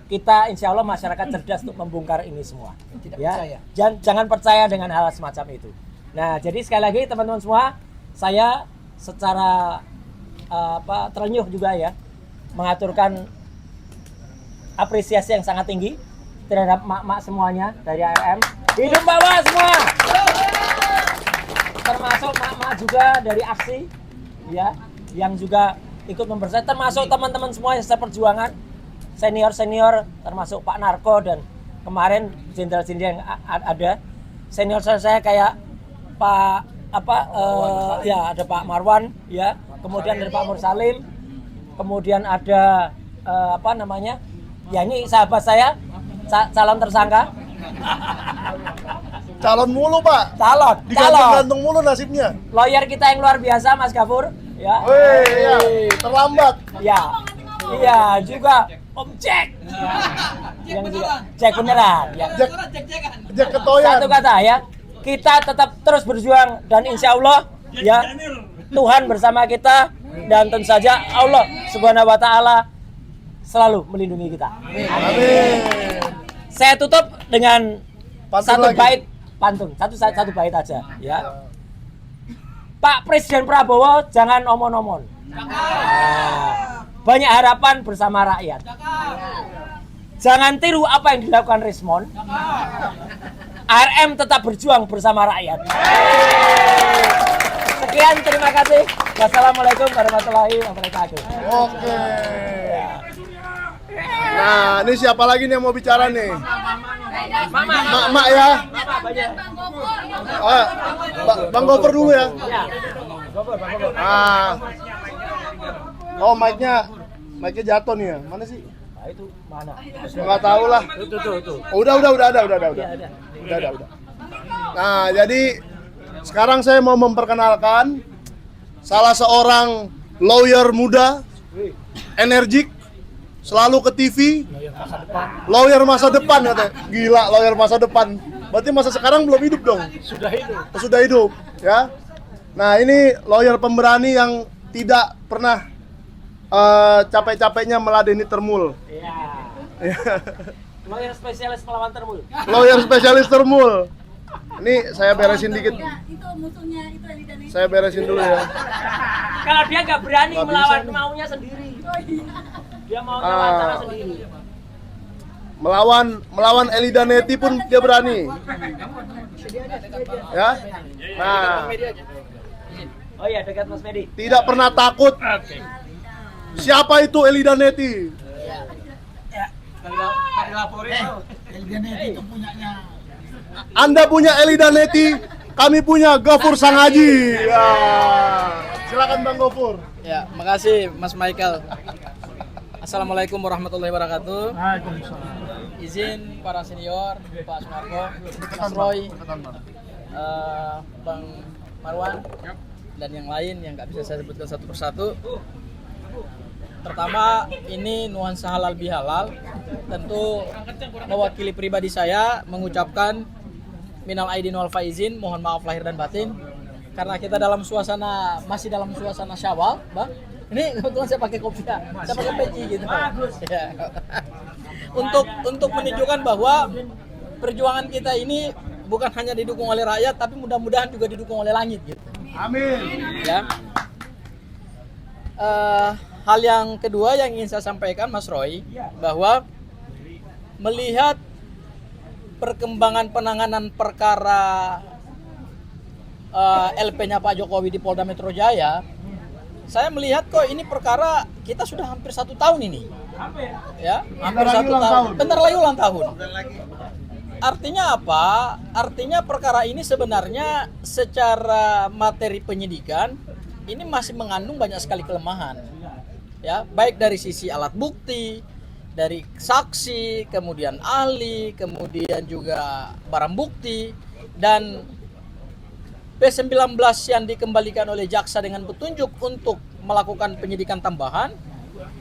Kita insya Allah masyarakat cerdas untuk membongkar ini semua. Ya, jangan percaya dengan hal semacam itu. Nah, jadi sekali lagi teman-teman semua, saya secara terenyuh juga ya mengaturkan apresiasi yang sangat tinggi terhadap mak-mak semuanya dari ARM. Hidup bawah semua. Termasuk mak-mak juga dari aksi ya, yang juga ikut mempersatukan, termasuk teman-teman semua yang seperjuangan, senior-senior, termasuk Pak Narko dan kemarin jenderal-jenderal yang ada. Senior saya kayak Pak ya ada Pak Marwan ya, kemudian ada Pak Mursalim, kemudian ada ya ini sahabat saya calon tersangka. Calon mulu, Pak. Calon. Digantung mulu nasibnya. Lawyer kita yang luar biasa Mas Gafur ya. Ya, terlambat. Ya. Iya, juga Om Jack. Yang juga Jack beneran ya. Jack ketoyan. Satu kata ya. Kita tetap terus berjuang dan insya Allah ya Tuhan bersama kita dan tentu saja Allah Subhanahu wa taala selalu melindungi kita. Amin. Saya tutup dengan Pantun satu lagi. bait pantun, satu bait aja ya. Pak Presiden Prabowo jangan omon-omon. Nah, banyak harapan bersama rakyat. Jangan tiru apa yang dilakukan Rismon. ARM tetap berjuang bersama rakyat. Sekian, terima kasih. Wassalamualaikum warahmatullahi wabarakatuh. Oke. Nah, ini siapa lagi nih yang mau bicara nih? Mak ya. Bang Gopur dulu ya. Oh, mic-nya jatuh nih ya. Mana sih? Nah, itu mana? Nggak tahu lah. Tuh. Oh, udah ada. Udah. Nah, jadi sekarang saya mau memperkenalkan salah seorang lawyer muda, energik, selalu ke TV, lawyer masa depan katanya. Gila, lawyer masa depan. Berarti masa sekarang belum hidup dong? Sudah hidup, ya. Nah, ini lawyer pemberani yang tidak pernah capek-capeknya meladeni termul. Iya. Lawyer spesialis melawan termul. Lawyer spesialis termul. Ini saya beresin dikit. Itu musuhnya itu Elidane. Saya beresin dulu ya. Kalau dia nggak berani Nggak melawan bisa nih. maunya sendiri. Dia maunya wawancara sendiri. Melawan Elidaneti pun dia berani. Ya. Nah, Oh iya, dekat Mas Medi. tidak pernah takut. Siapa itu Elidaneti? Anda punya Elidaneti, kami punya Gafur Sangaji. Ya. Silakan Bang Gafur. Ya, makasih Mas Michael. Assalamualaikum warahmatullahi wabarakatuh. Izin para senior, Pak Sunarko, Mas Roy, Bang Marwan, dan yang lain yang nggak bisa saya sebutkan satu persatu. Pertama, ini nuansa halal bihalal. Tentu mewakili pribadi saya mengucapkan minal aidin wal faizin, mohon maaf lahir dan batin. Karena kita masih dalam suasana Syawal, Bang. Ini kebetulan saya pakai kopiah, saya pakai peci gitu. Ya. Untuk menunjukkan bahwa perjuangan kita ini bukan hanya didukung oleh rakyat, tapi mudah-mudahan juga didukung oleh langit gitu. Amin. Ya. Hal yang kedua yang ingin saya sampaikan Mas Roy, bahwa melihat perkembangan penanganan perkara LP-nya Pak Jokowi di Polda Metro Jaya, saya melihat kok ini perkara kita sudah hampir 1 tahun ini. Ya, hampir 1 tahun. Bentar lagi ulang tahun. Artinya apa? Artinya perkara ini sebenarnya secara materi penyidikan ini masih mengandung banyak sekali kelemahan. Ya, baik dari sisi alat bukti, dari saksi, kemudian ahli, kemudian juga barang bukti, dan P19 yang dikembalikan oleh jaksa dengan petunjuk untuk melakukan penyidikan tambahan,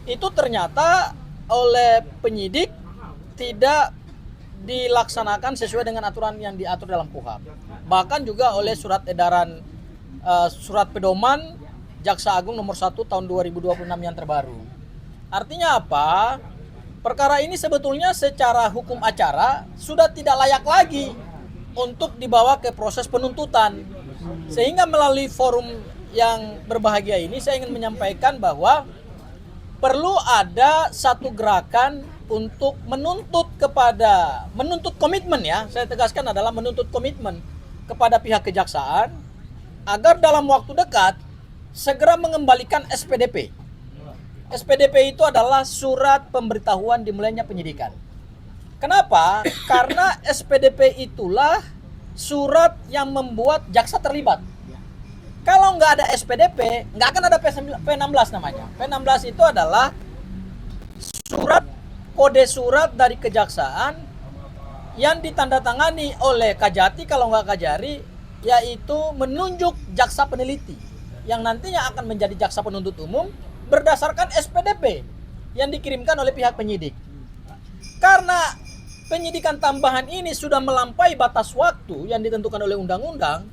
itu ternyata oleh penyidik tidak dilaksanakan sesuai dengan aturan yang diatur dalam KUHP. Bahkan juga oleh surat edaran surat pedoman Jaksa Agung nomor 1 tahun 2026 yang terbaru. Artinya apa? Perkara ini sebetulnya secara hukum acara sudah tidak layak lagi untuk dibawa ke proses penuntutan. Sehingga melalui forum yang berbahagia ini saya ingin menyampaikan bahwa perlu ada satu gerakan untuk menuntut komitmen, ya, saya tegaskan adalah menuntut komitmen kepada pihak kejaksaan agar dalam waktu dekat segera mengembalikan SPDP. SPDP itu adalah surat pemberitahuan dimulainya penyidikan. Kenapa? Karena SPDP itulah surat yang membuat jaksa terlibat. Kalau nggak ada SPDP, nggak akan ada P16 namanya. P16 itu adalah kode surat dari kejaksaan yang ditandatangani oleh Kajati, kalau nggak Kajari, yaitu menunjuk jaksa peneliti yang nantinya akan menjadi jaksa penuntut umum berdasarkan SPDP yang dikirimkan oleh pihak penyidik. Karena penyidikan tambahan ini sudah melampaui batas waktu yang ditentukan oleh undang-undang,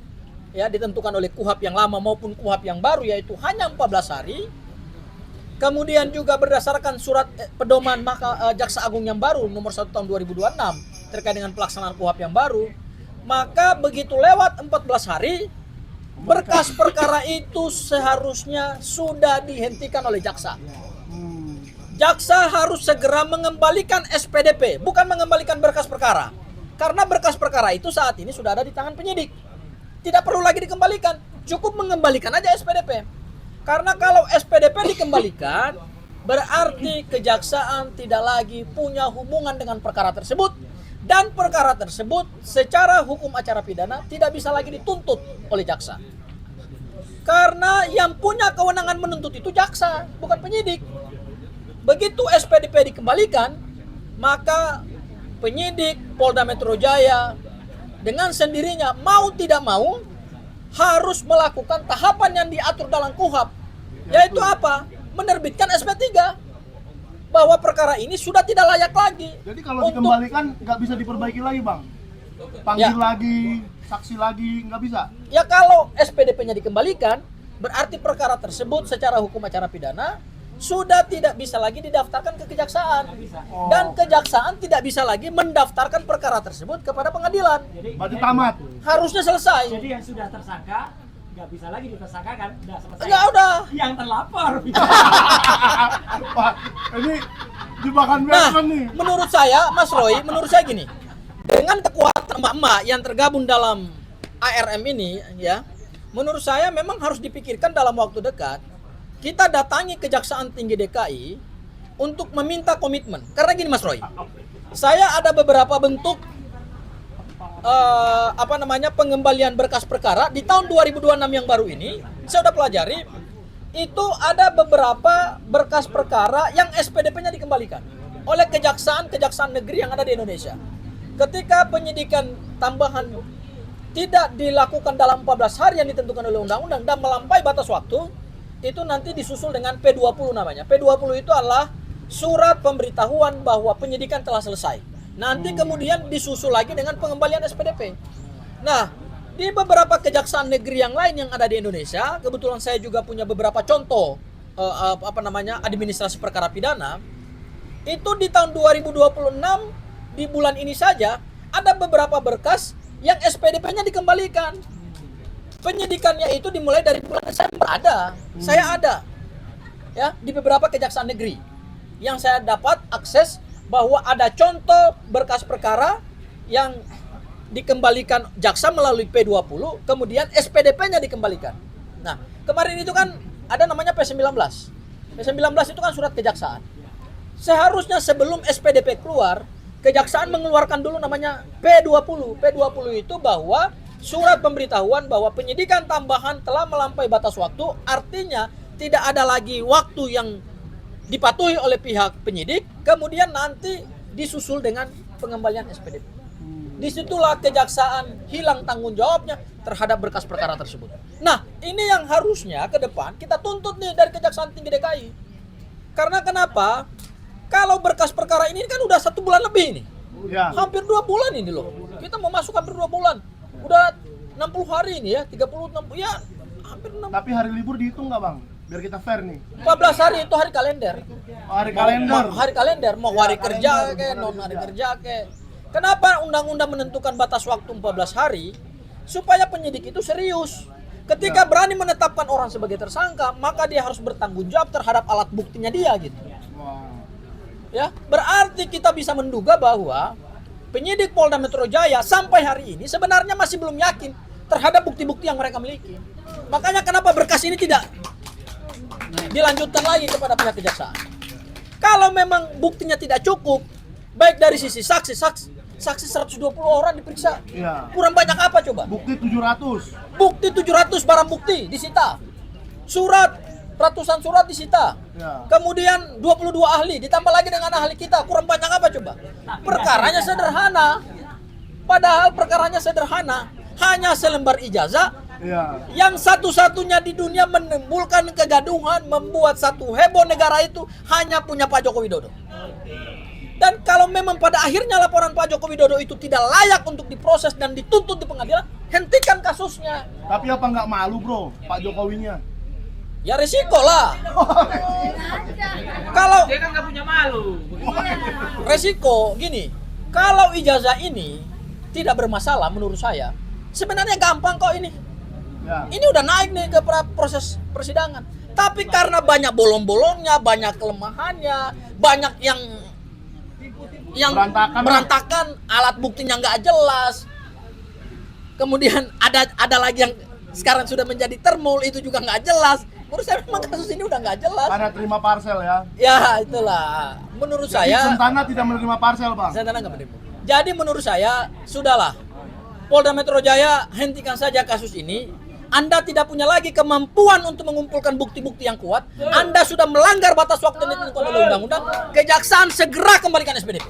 ya, ditentukan oleh KUHP yang lama maupun KUHP yang baru, yaitu hanya 14 hari. Kemudian juga berdasarkan surat pedoman Jaksa Agung yang baru nomor 1 tahun 2026 terkait dengan pelaksanaan KUHP yang baru, maka begitu lewat 14 hari berkas perkara itu seharusnya sudah dihentikan oleh jaksa. Jaksa harus segera mengembalikan SPDP, bukan mengembalikan berkas perkara. Karena berkas perkara itu saat ini sudah ada di tangan penyidik. Tidak perlu lagi dikembalikan, cukup mengembalikan aja SPDP. Karena kalau SPDP dikembalikan, berarti kejaksaan tidak lagi punya hubungan dengan perkara tersebut. Dan perkara tersebut secara hukum acara pidana tidak bisa lagi dituntut oleh jaksa. Karena yang punya kewenangan menuntut itu jaksa, bukan penyidik. Begitu SPDP dikembalikan, maka penyidik Polda Metro Jaya dengan sendirinya mau tidak mau harus melakukan tahapan yang diatur dalam KUHP, yaitu apa? Menerbitkan SP3 bahwa perkara ini sudah tidak layak lagi. Jadi kalau dikembalikan nggak bisa diperbaiki lagi, Bang? Panggil lagi, saksi lagi, nggak bisa? Ya, kalau SPDP-nya dikembalikan, berarti perkara tersebut secara hukum acara pidana sudah tidak bisa lagi didaftarkan ke kejaksaan. Dan kejaksaan tidak bisa lagi mendaftarkan perkara tersebut kepada pengadilan. Berarti tamat. Harusnya selesai. Jadi yang sudah tersangka nggak bisa lagi ditersangkakan, udah selesai. Ya udah. Yang terlapor. Pak, ini jebakan Nah, Batman nih. menurut saya, Mas Roy, menurut saya gini, dengan kekuatan emak-emak yang tergabung dalam ARM ini, ya, menurut saya memang harus dipikirkan dalam waktu dekat. Kita datangi Kejaksaan Tinggi DKI untuk meminta komitmen. Karena gini, Mas Roy, saya ada beberapa bentuk pengembalian berkas perkara di tahun 2026 yang baru ini. Saya udah pelajari, itu ada beberapa berkas perkara yang SPDP-nya dikembalikan oleh kejaksaan negeri yang ada di Indonesia. Ketika penyidikan tambahan tidak dilakukan dalam 14 hari yang ditentukan oleh undang-undang dan melampaui batas waktu, itu nanti disusul dengan P20 namanya. P20 itu adalah surat pemberitahuan bahwa penyidikan telah selesai. Nanti kemudian disusul lagi dengan pengembalian SPDP. Nah, di beberapa kejaksaan negeri yang lain yang ada di Indonesia, kebetulan saya juga punya beberapa contoh administrasi perkara pidana. Itu di tahun 2026 di bulan ini saja ada beberapa berkas yang SPDP-nya dikembalikan. Penyidikannya itu dimulai dari bulan Desember ada. Saya ada. Ya, di beberapa kejaksaan negeri yang saya dapat akses bahwa ada contoh berkas perkara yang dikembalikan jaksa melalui P20, kemudian SPDP-nya dikembalikan. Nah, kemarin itu kan ada namanya P19. P19 itu kan surat kejaksaan. Seharusnya sebelum SPDP keluar, kejaksaan mengeluarkan dulu namanya P20. P20 itu bahwa surat pemberitahuan bahwa penyidikan tambahan telah melampaui batas waktu, artinya tidak ada lagi waktu yang dipatuhi oleh pihak penyidik, kemudian nanti disusul dengan pengembalian SPDP. Disitulah kejaksaan hilang tanggung jawabnya terhadap berkas perkara tersebut. Nah, ini yang harusnya ke depan kita tuntut nih dari Kejaksaan Tinggi DKI. Karena kenapa? Kalau berkas perkara ini kan udah 1 bulan lebih nih. Ya. Hampir 2 bulan ini loh. Kita mau masuk hampir 2 bulan. Udah 60 hari ini ya, 30, 60, ya hampir 60. Tapi hari libur dihitung nggak bang? Biar kita fair nih. 14 hari itu hari kalender. Oh, hari kalender. Hari kalender, mau hari kerja ke, non hari kerja ke. Kenapa undang-undang menentukan batas waktu 14 hari? Supaya penyidik itu serius. Ketika berani menetapkan orang sebagai tersangka, maka dia harus bertanggung jawab terhadap alat buktinya dia gitu. Ya, berarti kita bisa menduga bahwa penyidik Polda Metro Jaya sampai hari ini sebenarnya masih belum yakin terhadap bukti-bukti yang mereka miliki. Makanya kenapa berkas ini tidak dilanjutkan lagi kepada pihak kejaksaan. Kalau memang buktinya tidak cukup, baik dari sisi saksi 120 orang diperiksa. Iya. Kurang banyak apa coba? Bukti 700. Bukti 700 barang bukti disita. Surat, ratusan surat disita. Ya. Kemudian 22 ahli, ditambah lagi dengan ahli kita. Kurang banyak apa coba? Perkaranya sederhana. Padahal perkaranya sederhana. Hanya selembar ijazah Iya. yang satu-satunya di dunia menimbulkan kegaduhan, membuat satu heboh negara itu hanya punya Pak Joko Widodo. Dan kalau memang pada akhirnya laporan Pak Joko Widodo itu tidak layak untuk diproses dan dituntut di pengadilan, hentikan kasusnya. Tapi apa nggak malu bro, Pak Jokowinya? Ya resiko lah. Kalau Dia kan nggak punya malu. resiko gini, kalau ijazah ini tidak bermasalah menurut saya, sebenarnya gampang kok ini. Ya. Ini udah naik nih ke proses persidangan. Tapi karena banyak bolong-bolongnya, banyak kelemahannya, banyak yang berantakan, alat buktinya nggak jelas. Kemudian ada lagi yang sekarang sudah menjadi termul, itu juga nggak jelas. Menurut saya memang kasus ini udah nggak jelas. Karena terima parcel ya. Ya itulah. Menurut Jadi saya Sentana tidak menerima parcel bang. Sentana nggak menerima. Jadi menurut saya sudahlah. Polda Metro Jaya hentikan saja kasus ini. Anda tidak punya lagi kemampuan untuk mengumpulkan bukti-bukti yang kuat. Anda sudah melanggar batas waktu yang ditentukan oleh undang-undang. Kejaksaan segera kembalikan SPDP.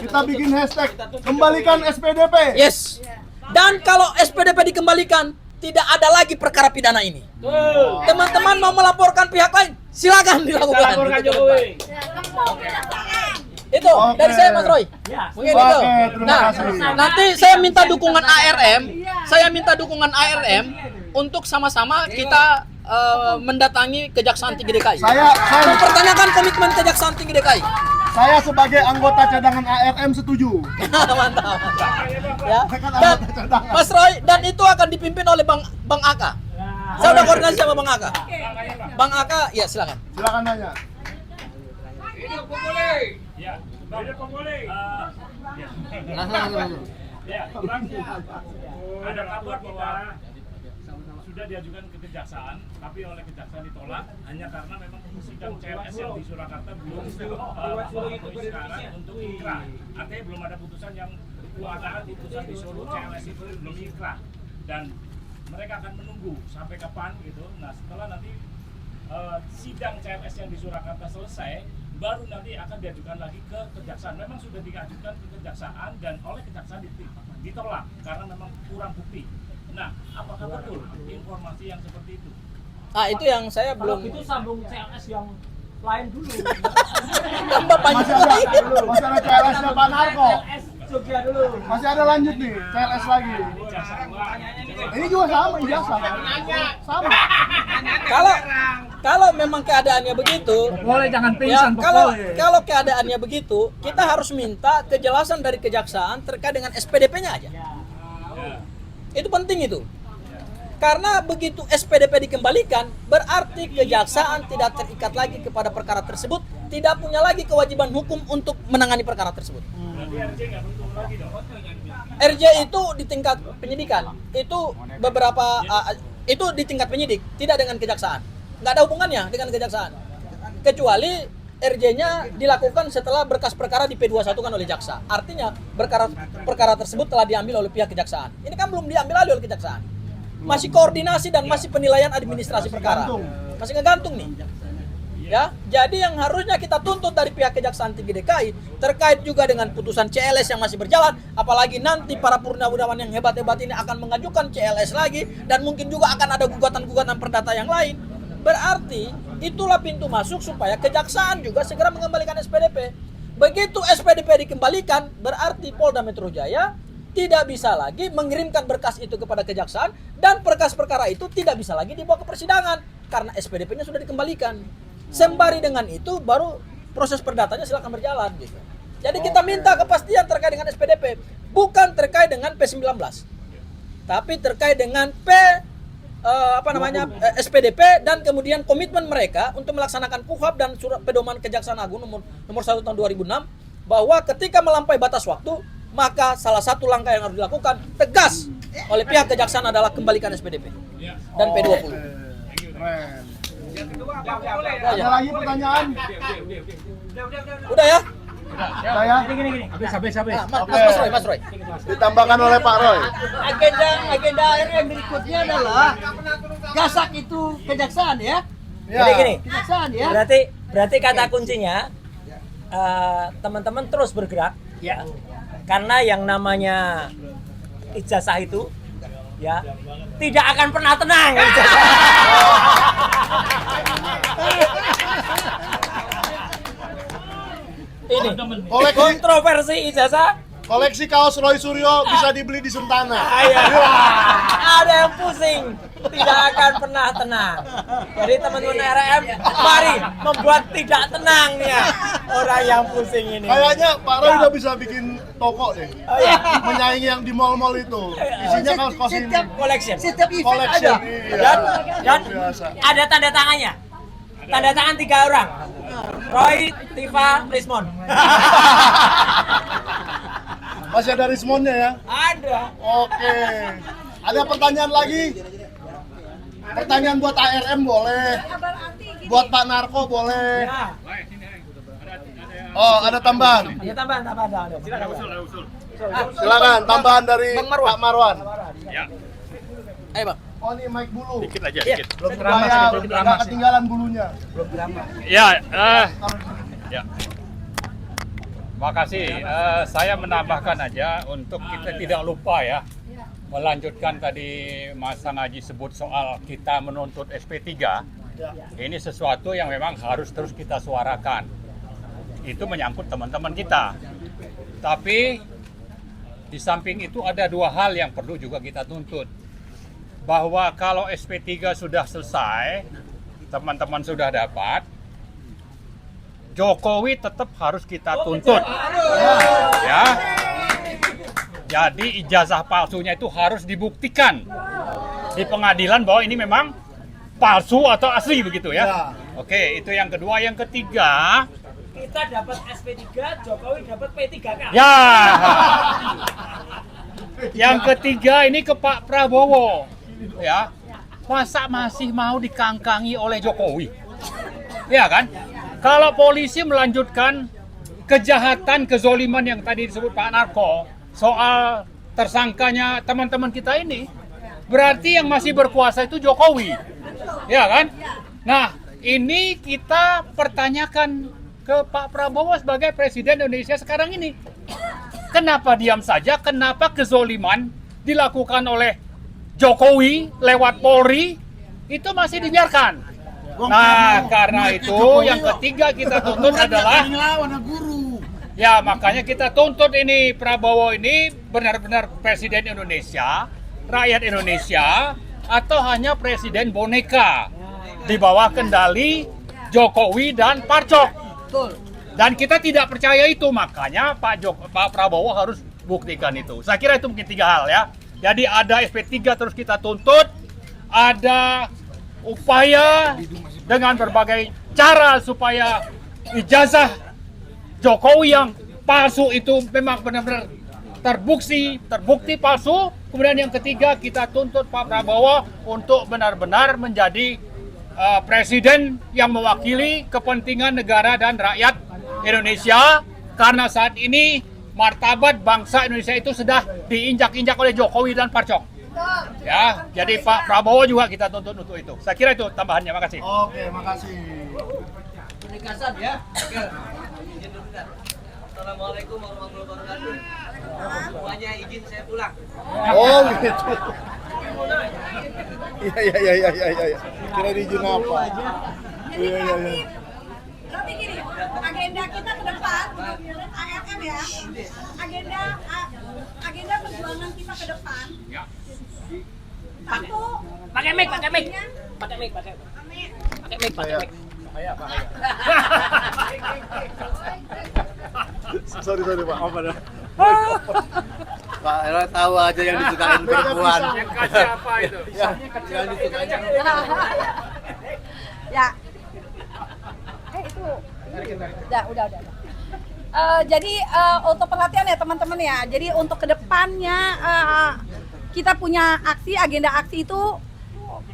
Kita bikin hashtag kembalikan SPDP. Yes. Dan kalau SPDP dikembalikan, tidak ada lagi perkara pidana ini. Teman-teman mau melaporkan pihak lain, silakan dilakukan. Laporkan Jokowi. Itu Oke. dari saya Mas Roy. Mungkin itu. Oke, terima Nah, kasih. nanti saya minta dukungan ARM. Saya minta dukungan ARM untuk sama-sama kita mendatangi Kejaksaan Tinggi DKI. Saya Mempertanyakan komitmen Kejaksaan Tinggi DKI. sebagai anggota cadangan ARM setuju. Mantap. Ya. Saya kan Dan anggota cadangan. Mas Roy, dan itu akan dipimpin oleh Bang Aka. Saya udah koordinasi sama Bang Aka. Bang Aka, ya silakan. Silakan nanya. Ya, ada kabar bahwa sudah diajukan ke kejaksaan, tapi oleh kejaksaan ditolak hanya karena memang sidang CLS yang di Surakarta belum memenuhi syarat untuk inkrah. Artinya belum ada putusan yang putusan di Solo CLS itu belum inkrah, dan mereka akan menunggu sampai kapan gitu. Nah setelah nanti sidang CLS yang di Surakarta selesai, baru nanti akan diajukan lagi ke kejaksaan. Memang sudah diajukan ke kejaksaan dan oleh kejaksaan ditolak karena memang kurang bukti. Nah, apakah betul informasi yang seperti itu? Ah, itu yang saya Kalau belum. itu sambung CLS yang lain dulu. Tambah banyak lagi. Masih ada CLS-nya Pak Narko. CLS Jogja dulu. Masih ada lanjut nih, CLS lagi. Ini juga sama ijazah. Sama. Kalau memang keadaannya begitu, Boleh jangan ya, kalau keadaannya begitu, kita harus minta kejelasan dari kejaksaan terkait dengan SPDP-nya aja. Itu penting itu. Karena begitu SPDP dikembalikan, berarti kejaksaan tidak terikat lagi kepada perkara tersebut, tidak punya lagi kewajiban hukum untuk menangani perkara tersebut. RJ itu di tingkat penyidikan, itu beberapa itu di tingkat penyidik, tidak dengan kejaksaan. Nggak ada hubungannya dengan kejaksaan. Kecuali RJ-nya dilakukan setelah berkas perkara di P21 kan oleh jaksa. Artinya perkara tersebut telah diambil oleh pihak kejaksaan. Ini kan belum diambil alih oleh kejaksaan. Masih koordinasi dan masih penilaian administrasi perkara. Masih ngegantung nih. Ya, jadi yang harusnya kita tuntut dari pihak Kejaksaan Tinggi DKI terkait juga dengan putusan CLS yang masih berjalan, apalagi nanti para purnawirawan yang hebat-hebat ini akan mengajukan CLS lagi dan mungkin juga akan ada gugatan-gugatan perdata yang lain. Berarti itulah pintu masuk supaya kejaksaan juga segera mengembalikan SPDP. Begitu SPDP dikembalikan, berarti Polda Metro Jaya tidak bisa lagi mengirimkan berkas itu kepada kejaksaan dan berkas perkara itu tidak bisa lagi dibawa ke persidangan karena SPDP-nya sudah dikembalikan. Sembari dengan itu baru proses perdatanya silakan berjalan gitu. Jadi kita minta kepastian terkait dengan SPDP, bukan terkait dengan P19. Tapi terkait dengan SPDP dan kemudian komitmen mereka untuk melaksanakan KUHAP dan surat pedoman Kejaksaan Agung nomor 1 tahun 2006 bahwa ketika melampaui batas waktu maka salah satu langkah yang harus dilakukan tegas oleh pihak kejaksaan adalah kembalikan SPDP dan P20. Keren. Ada lagi pertanyaan? Udah ya? Udah ya? Mas Roy. Ditambahkan oleh Pak Roy. Agenda yang berikutnya adalah gasak itu kejaksaan ya. Ya. Gini. Kejaksaan ya. Berarti kata kuncinya teman-teman terus bergerak ya. Karena yang namanya ijazah itu ya tidak akan pernah tenang. Ini kontroversi ijazah. Koleksi kaos Roy Suryo bisa dibeli di Sentana. Ada yang pusing, tidak akan pernah tenang. Jadi teman-teman RM, mari membuat tidak tenang ya orang yang pusing ini. Kayaknya Pak Roy udah bisa bikin toko deh. Menyaingi yang di mall-mall itu. Isinya kaos-kaos ini. Collection. Setiap event Collection. ada. Iya. Dan Biasa. ada tanda tangannya. Tanda tangan 3 orang. Roy, Tifa, Rismon. Masih ada Rismonnya ya? Ada. Oke. Ada pertanyaan lagi? Pertanyaan buat ARM boleh. Buat Pak Narko boleh. Ya. Oh, ada tambahan. Ya tambahan. Silakan. Silakan tambahan dari Bang Marwan. Pak Marwan. Ayo Bang. Oh, ini mic bulu. Dikit aja, Iya. dikit. Belum dibayar, nggak ketinggalan bulunya. Ya, ya. Makasih. Saya menambahkan aja untuk kita tidak lupa ya melanjutkan tadi Mas Sangaji sebut soal kita menuntut SP3. Ini sesuatu yang memang harus terus kita suarakan. Itu menyangkut teman-teman kita. Tapi di samping itu ada 2 hal yang perlu juga kita tuntut. Bahwa kalau SP3 sudah selesai, teman-teman sudah dapat, Jokowi tetap harus kita tuntut. Ya. Jadi ijazah palsunya itu harus dibuktikan di pengadilan bahwa ini memang palsu atau asli begitu ya. Oke, itu yang kedua. Yang ketiga, Kita dapat SP3, Jokowi dapat P3K. ya. Yang ketiga ini ke Pak Prabowo. Ya. Masa masih mau dikangkangi oleh Jokowi? Ya kan? Kalau polisi melanjutkan kejahatan, kezoliman yang tadi disebut Pak Narko soal tersangkanya teman-teman kita ini, berarti yang masih berkuasa itu Jokowi. Ya kan? Nah, ini kita pertanyakan ke Pak Prabowo sebagai Presiden Indonesia sekarang ini. Kenapa diam saja? Kenapa kezoliman dilakukan oleh Jokowi lewat Polri itu masih dibiarkan? Nah, karena itu yang ketiga kita tuntut adalah ya, makanya kita tuntut ini Prabowo ini benar-benar Presiden Indonesia, rakyat Indonesia, atau hanya Presiden boneka di bawah kendali Jokowi dan Parcok. Dan kita tidak percaya itu, makanya Pak Prabowo harus buktikan itu. Saya kira itu mungkin 3 hal ya. Jadi ada SP3 terus kita tuntut, ada upaya dengan berbagai cara supaya ijazah Jokowi yang palsu itu memang benar-benar terbukti palsu. Kemudian yang ketiga kita tuntut Pak Prabowo untuk benar-benar menjadi presiden yang mewakili kepentingan negara dan rakyat Indonesia, karena saat ini martabat bangsa Indonesia itu sudah diinjak-injak oleh Jokowi dan Parcok. Ya, jadi Pak Prabowo juga kita tuntut untuk itu. Saya kira itu tambahannya. Makasih. Oke, makasih. Penekasan ya. Assalamualaikum warahmatullahi wabarakatuh. Semuanya izin saya pulang. Oh, gitu. Iya. Kira izin apa? Iya. Tapi gini, agenda kita ke depan ya. Agenda perjuangan kita ke depan. Satu. Pakai mic. Pakai mic. Sorry Pak. Apa dah? Pak Era tahu aja yang disukain perempuan. Yang kasih apa itu? Yang disukain. Ya. Itu. Udah. Jadi untuk perhatian ya teman-teman ya. Jadi untuk kedepannya kita punya agenda aksi itu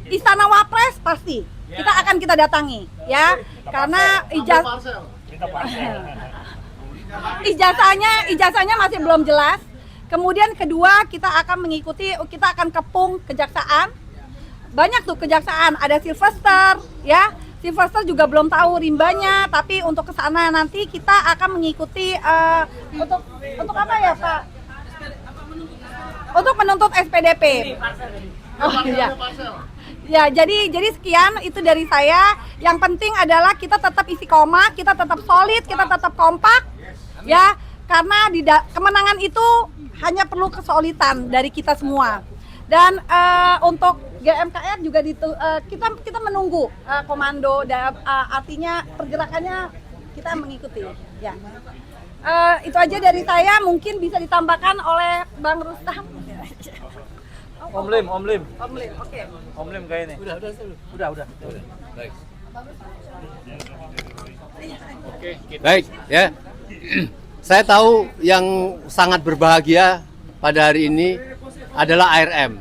Istana Wapres pasti kita datangi ya, karena ijazahnya masih belum jelas. Kemudian kedua kita akan kepung kejaksaan. Banyak tuh kejaksaan, ada Sylvester ya. Sylvester juga belum tahu rimbanya, tapi untuk kesana nanti kita akan mengikuti untuk apa ya Pak? Untuk menuntut SPDP. Oh iya. Ya, jadi sekian itu dari saya. Yang penting adalah kita tetap istiqomah, kita tetap solid, kita tetap kompak ya. Karena kemenangan itu hanya perlu kesolidan dari kita semua. Dan untuk GMKR juga kita menunggu komando dan artinya pergerakannya kita mengikuti ya. Itu aja dari saya, mungkin bisa ditambahkan oleh Bang Rustam. Om Lim. Oke. Om Lim kayak ini. Udah. Baik, ya. Saya tahu yang sangat berbahagia pada hari ini adalah ARM.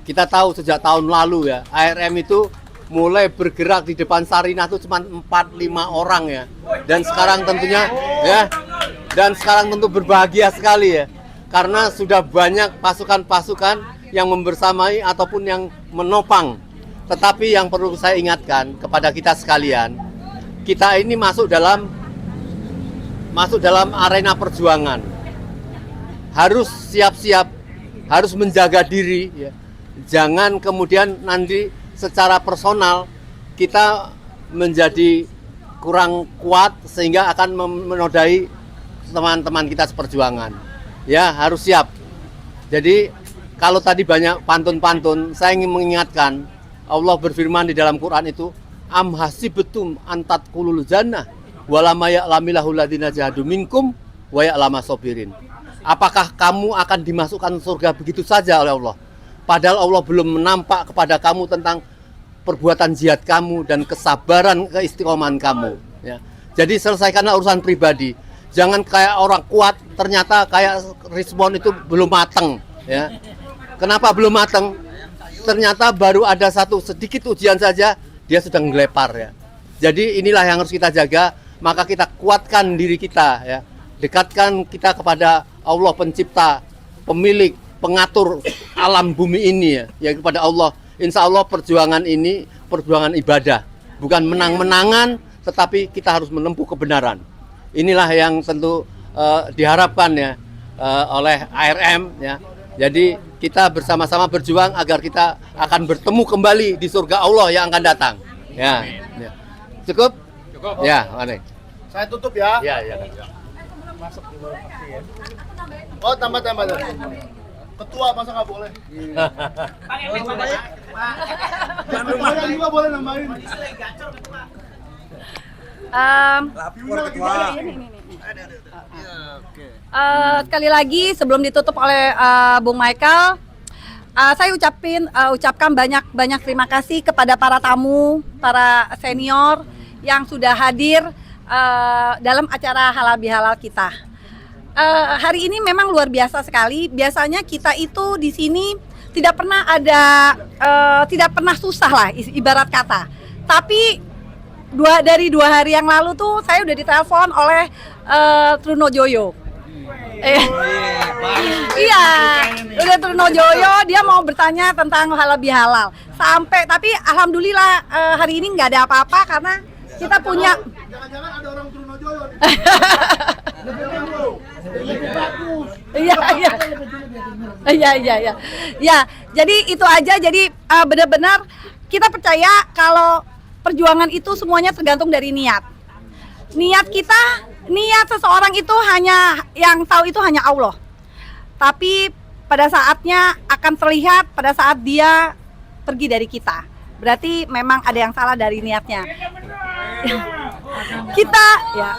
Kita tahu sejak tahun lalu ya, ARM itu mulai bergerak di depan Sarinah itu cuma 4-5 orang ya. Dan sekarang tentu berbahagia sekali ya. Karena sudah banyak pasukan-pasukan yang membersamai ataupun yang menopang. Tetapi yang perlu saya ingatkan kepada kita sekalian, kita ini masuk dalam arena perjuangan. Harus siap-siap, harus menjaga diri ya. Jangan kemudian nanti secara personal kita menjadi kurang kuat sehingga akan menodai teman-teman kita seperjuangan. Ya, harus siap. Jadi kalau tadi banyak pantun-pantun, saya ingin mengingatkan Allah berfirman di dalam Quran itu, am hasibetum antat kulul jannah walama ya'lamilahul ladzina jahadu minkum wa ya'lama sabirin. Apakah kamu akan dimasukkan surga begitu saja oleh Allah? Padahal Allah belum menampak kepada kamu tentang perbuatan jihad kamu dan kesabaran keistiqomahan kamu ya. Jadi selesaikanlah urusan pribadi. Jangan kayak orang kuat ternyata kayak respon itu belum matang ya. Kenapa belum matang? Ternyata baru ada satu sedikit ujian saja dia sudah ngelepar ya. Jadi inilah yang harus kita jaga, maka kita kuatkan diri kita ya. Dekatkan kita kepada Allah pencipta, pemilik, pengatur alam bumi ini ya kepada Allah. Insya Allah perjuangan ini perjuangan ibadah, bukan menang-menangan, tetapi kita harus menempuh kebenaran. Inilah yang tentu diharapkan ya oleh ARM ya. Jadi kita bersama-sama berjuang agar kita akan bertemu kembali di surga Allah yang akan datang. Ya. Cukup? Ya, mari. Saya tutup ya. Ya. Oh, tambah. Ketua masa nggak boleh? Ketua juga boleh nambahin. Sekali lagi sebelum ditutup oleh Bung Michael, saya ucapkan banyak terima kasih kepada para tamu, para senior yang sudah hadir dalam acara Halal Bihalal kita. Hari ini memang luar biasa sekali. Biasanya kita itu di sini tidak pernah susah lah ibarat kata. Tapi dari 2 hari yang lalu tuh saya udah ditelepon oleh Trunojoyo. Iya, udah Trunojoyo, dia mau bertanya tentang halal bihalal. Tapi alhamdulillah hari ini nggak ada apa-apa karena kita punya. Jangan-jangan ada orang Trunojoyo. Iya. Ya, jadi itu aja. Jadi benar-benar kita percaya kalau perjuangan itu semuanya tergantung dari niat. Niat kita niat seseorang itu hanya yang tahu itu hanya Allah. Tapi pada saatnya akan terlihat pada saat dia pergi dari kita. Berarti memang ada yang salah dari niatnya. Kita ya